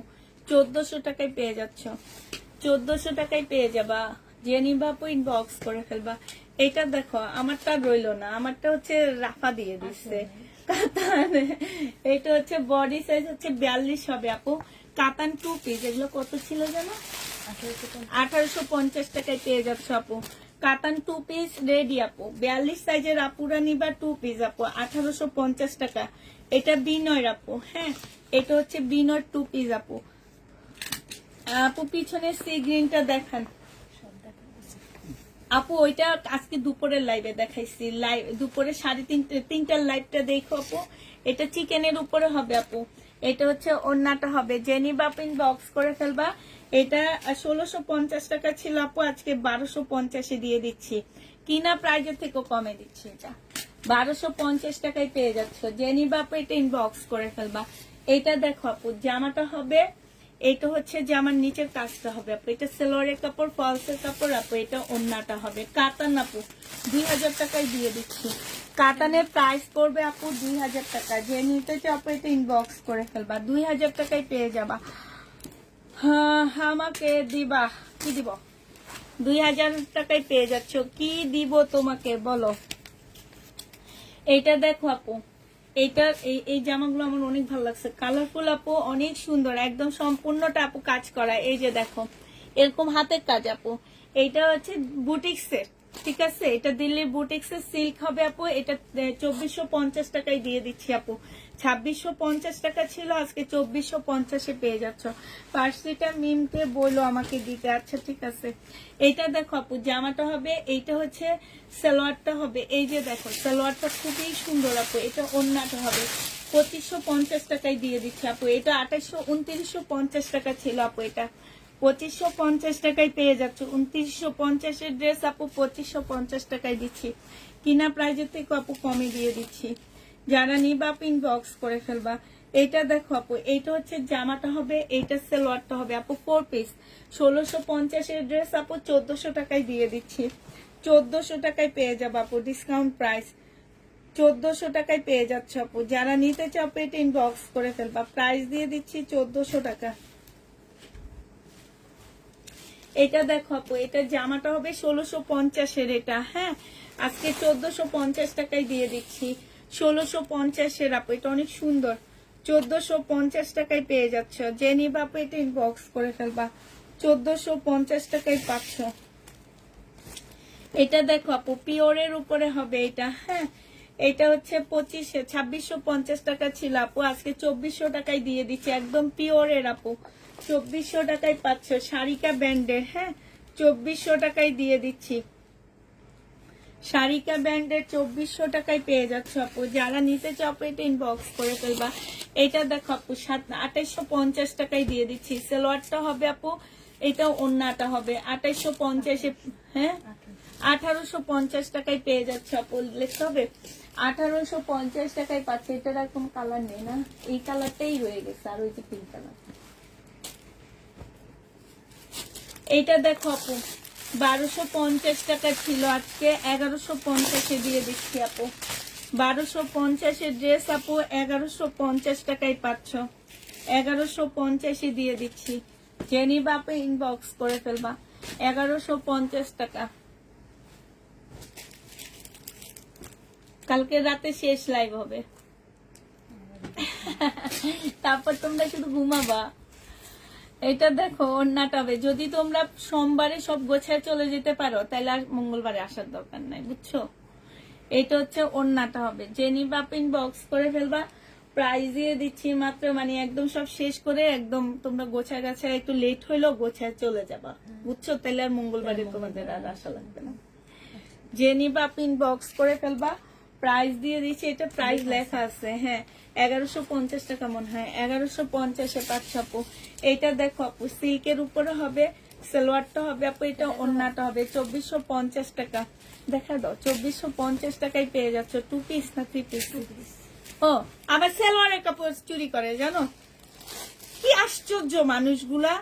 1400 টাকায় পেয়ে যাচ্ছ। 1400 টাকায় পেয়ে যাবা, যে নিবা আপু ইনবক্স করে ফেলবা। এটা দেখো আমারটা রইলো না, আমারটা হচ্ছে রাফা দিয়ে দিচ্ছে কাতান। এটা হচ্ছে বডি সাইজ হচ্ছে 42 হবে আপু। কাতান 2 পিস, এগুলো কত ছিল জানো? 1850 টাকায় পেয়ে যাচ্ছ আপু। কাতান 2 পিস রেডি আপু। 42 সাইজের আপুরা নিবা 2 পিস আপু, 1850 টাকা। এটা বিনয়ের আপু, হ্যাঁ এটা হচ্ছে বিনয়ের 2 পিস আপু। আপু পিছনে সি গ্রিনটা দেখান আপু, ওইটা আজকে দুপুরের লাইভে দেখাইছি, লাইভ দুপুরে 3:30টার লাইভটা দেখো আপু। এটা চিকেনের উপরে হবে আপু। এটা হচ্ছে ওন্নাটা হবে, জেনি বাপিন বক্স করে ফেলবা। এটা 1650 টাকা ছিল আপু, আজকে 1250-এ দিয়ে দিচ্ছি। কিনা প্রাইজের থেকেও কমে দিচ্ছি, এটা 1250 টাকায় পেয়ে যাচ্ছ। জেনি বাপু এটা ইনবক্স করে ফেলবা। এটা দেখো আপু জামাটা হবে, এটা হচ্ছে জামার নিচের কাজটা হবে আপু। এটা সেলোয়ারের কাপড়, ফলসের কাপড় আপু। এটা ওন্নাটা হবে কাতান আপু, 2000 টাকায় দিয়ে দিচ্ছি। কাতানের প্রাইস পড়বে আপু 2000 টাকা। যে নিতে চাও আপু এটা ইনবক্স করে ফেলবা, 2000 টাকায় পেয়ে যাবা। হ্যাঁ আমাকে দিবা, কি দিব? 2000 টাকায় পেয়ে যাচ্ছ, কি দিব তোমাকে বলো? এইটা দেখো আপু, এইটা এই জামাগুলো আমার অনেক ভালো লাগছে, কালারফুল আপু, অনেক সুন্দর, একদম সম্পূর্ণটা আপু কাজ করা। এই যে দেখো এরকম হাতের কাজ আপু। এইটা হচ্ছে বুটিক্সের, ঠিক আছে, এটা দিল্লির বুটিক্সের সিল্ক হবে আপু। এটা 2450 টাকায় দিয়ে দিচ্ছি আপু। 2650 টাকা ছিল, আজকে 2450-এ পেয়ে যাচ্ছ। পার্সিটা মিমকে বললো আমাকে দিতে, আচ্ছা ঠিক আছে। এইটা দেখো আপু জামাটা হবে, এইটা হচ্ছে সালোয়ারটা হবে। এই যে দেখো সালোয়ারটা খুবই সুন্দর আপু। এটা ওন্নাটা হবে, 2550 টাকায় দিয়ে দিচ্ছি আপু। এটা 2950 টাকা ছিল আপু, এটা 2550 টাকায় পেয়ে যাচ্ছ। 2950-এর ড্রেস আপু 2550 টাকায় দিচ্ছি। কিনা প্রাইজের থেকে আপু কমে দিয়ে দিচ্ছি। যারা নিবা আপু ইনবক্স করে ফেলবা। এইটা দেখো আপু, এইটা হচ্ছে জামাটা হবে, এইটা সালোয়ারটা হবে আপু 4 পিস। 1650-এর ড্রেস আপু 1400 টাকায় দিয়ে দিচ্ছি। 1400 টাকায় পেয়ে যাবো আপু, ডিসকাউন্ট প্রাইস 1400 টাকায় পেয়ে যাচ্ছ আপু। যারা নিতে চাও এটা ইনবক্স করে ফেলবা, প্রাইস দিয়ে দিচ্ছি 1400 টাকা। এটা দেখো আপু, এটা জামাটা হবে 1650-এর, এটা হ্যাঁ আজকে 1450 টাকায় দিয়ে দিচ্ছি। 1650-এর আপু, এটা অনেক সুন্দর, 1450 টাকায় পেয়ে যাচ্ছ। যে নিবা আপু এটা ইনবক্স করে ফেলবা, 1450 টাকায় পাচ্ছ। এটা দেখো আপু পিওরের উপরে হবে এটা, হ্যাঁ এটা হচ্ছে 2650 টাকা ছিল আপু, আজকে 2400 টাকায় দিয়ে দিচ্ছি। একদম পিওরের আপু, 2400 টাকায় পাচ্ছ। শারিকা ব্র্যান্ডের, হ্যাঁ 2400 টাকায় দিয়ে দিচ্ছি। শারিকা ব্র্যান্ডের 2400 টাকায় পেয়ে যাচ্ছ আপু। যারা নিতে চাও এটা ইনবক্স করে ফেলবা। এটা দেখো আপু 2850 টাকায় দিয়ে দিচ্ছি। সালোয়ারটা হবে আপু, এটা ওন্নাটা হবে 2850-এ, হ্যাঁ 1850 টাকায় পেয়ে যাচ্ছে আপু। লিখতে হবে 1850 টাকায় পাচ্ছে। এটার আর কোন কালার নেই না, এই কালারটাই রয়ে গেছে, আর ওই যে পিঙ্ক কালার। এইটা দেখো আপু 1250 টাকা ছিল, আজকে 1150-এ দিয়ে দিচ্ছি আপু। 1250-এর ড্রেস আপু 1150 টাকায় পাচ্ছ। 1150-এ দিয়ে দিচ্ছি। জেনি বাপে ইনবক্স করে ফেলবা, 1150 টাকা। কালকে রাতে শেষ লাইভ হবে, তারপর তোমরা শুধু ঘুমাবা। এটা দেখো ওন্নাটা হবে, যদি তোমরা সোমবারে সব গোছায় চলে যেতে পারো তাহলে আর মঙ্গলবারে আসার দরকার নাই, বুঝছো। এটা হচ্ছে ওন্নাটা হবে। জেনি বাপিন বক্স করে ফেলবা, প্রাইস দিয়ে দিচ্ছি মাত্র, মানে একদম সব শেষ করে একদম তোমরা গোছায় গাছায় একটু লেট হইলেও গোছায় চলে যাবা, বুঝছো, তাহলে আর মঙ্গলবারে তোমাদের আর আসা লাগবে না। জেনি বাপিন বক্স করে ফেলবা, প্রাইস দিয়ে দিচ্ছি। এটা প্রাইস লেখা আছে, হ্যাঁ 1150 টাকা মনে হয়, 1150-এ পাচ্ছ আপু। এইটা দেখো আপু সিল্কের উপরে হবে, সালোয়ারটা হবে আপু, এটা ওন্নাটা হবে 2450 টাকা। দেখা দাও 2450 টাকায় পেয়ে যাচ্ছ। 2 পিস না 3 পিস? ও আবার সালোয়ারের কাপড় চুরি করে, জানো কি আশ্চর্য মানুষগুলা।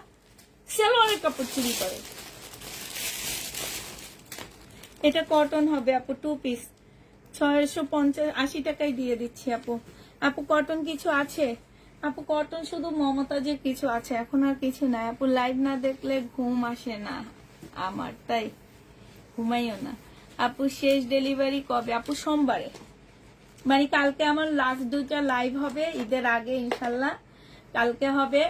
সালোয়ারের কাপড় চুরি করে। এটা কটন হবে আপু, 2 পিস 650-80 টাকায় দিয়ে দিচ্ছি আপু। আপু কটন কিছু আছে আপু? কটন শুধু মমতাজের কিছু আছে, এখন আর কিছু নাই আপু। লাইভ না দেখলে ঘুম আসে না আমার, তাই ঘুমাইও না আপু। শেষ ডেলিভারি কবে আপু? সোমবারে, মানে কালকে আমার লাস্ট 2টা লাইভ হবে ঈদের আগে ইনশাল্লাহ। কালকে হবে,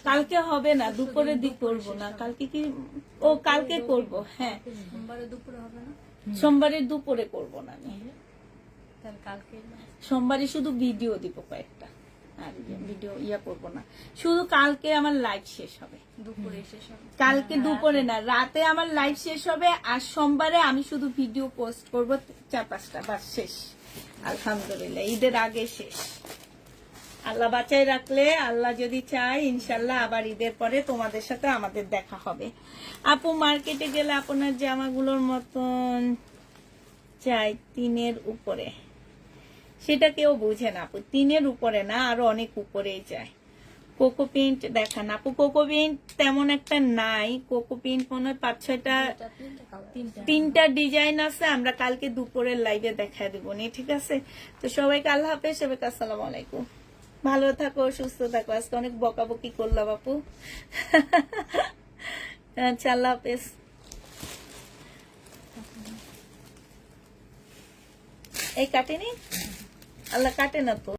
কালকে হবে না, দুপুরের দিক করবো না। কালকে কি, ও কালকে করব, হ্যাঁ সোমবারে দুপুরে হবে না? সোমবারের দুপুরে করব না আমি। তাহলে কালকে সোমবারে শুধু ভিডিও দিব কয়েকটা, আর ভিডিও করবো না। শুধু কালকে আমার লাইভ শেষ হবে, দুপুরে শেষ হবে। কালকে দুপুরে না, রাতে আমার লাইভ শেষ হবে। আর সোমবারে আমি শুধু ভিডিও পোস্ট করব 4-5টা, বাস শেষ। আলহামদুলিল্লাহ ঈদের আগে শেষ। আল্লাহ বাঁচাই রাখলে, আল্লাহ যদি চায় ইনশাল্লাহ আবার ঈদের পরে তোমাদের সাথে আমাদের দেখা হবে। আপু মার্কেটে গেলে আপনার জামাগুলোর মতন চাই 3-এর উপরে, সেটা কেউ বুঝে না আপু। 3-এর উপরে না, আরো অনেক উপরেই যায়। কোকো প্রিন্ট দেখান আপু। কোকো প্রিন্ট তেমন একটা নাই, কোকো প্রিন্ট মনে হয় 5-6টা, 3টা ডিজাইন আছে। আমরা কালকে দুপুরের লাইভে দেখা দিব নি, ঠিক আছে? তো সবাইকে আল্লাহ হাফেজ, সবাইকে আসসালামু আলাইকুম। ভালো থাকো, সুস্থ থাকো। আজকে অনেক বকাবকি করলাম আপু। আচ্ছা, আল্লাহ হাফেজ। এই কাটেনি, আল্লাহ কাটে না তো।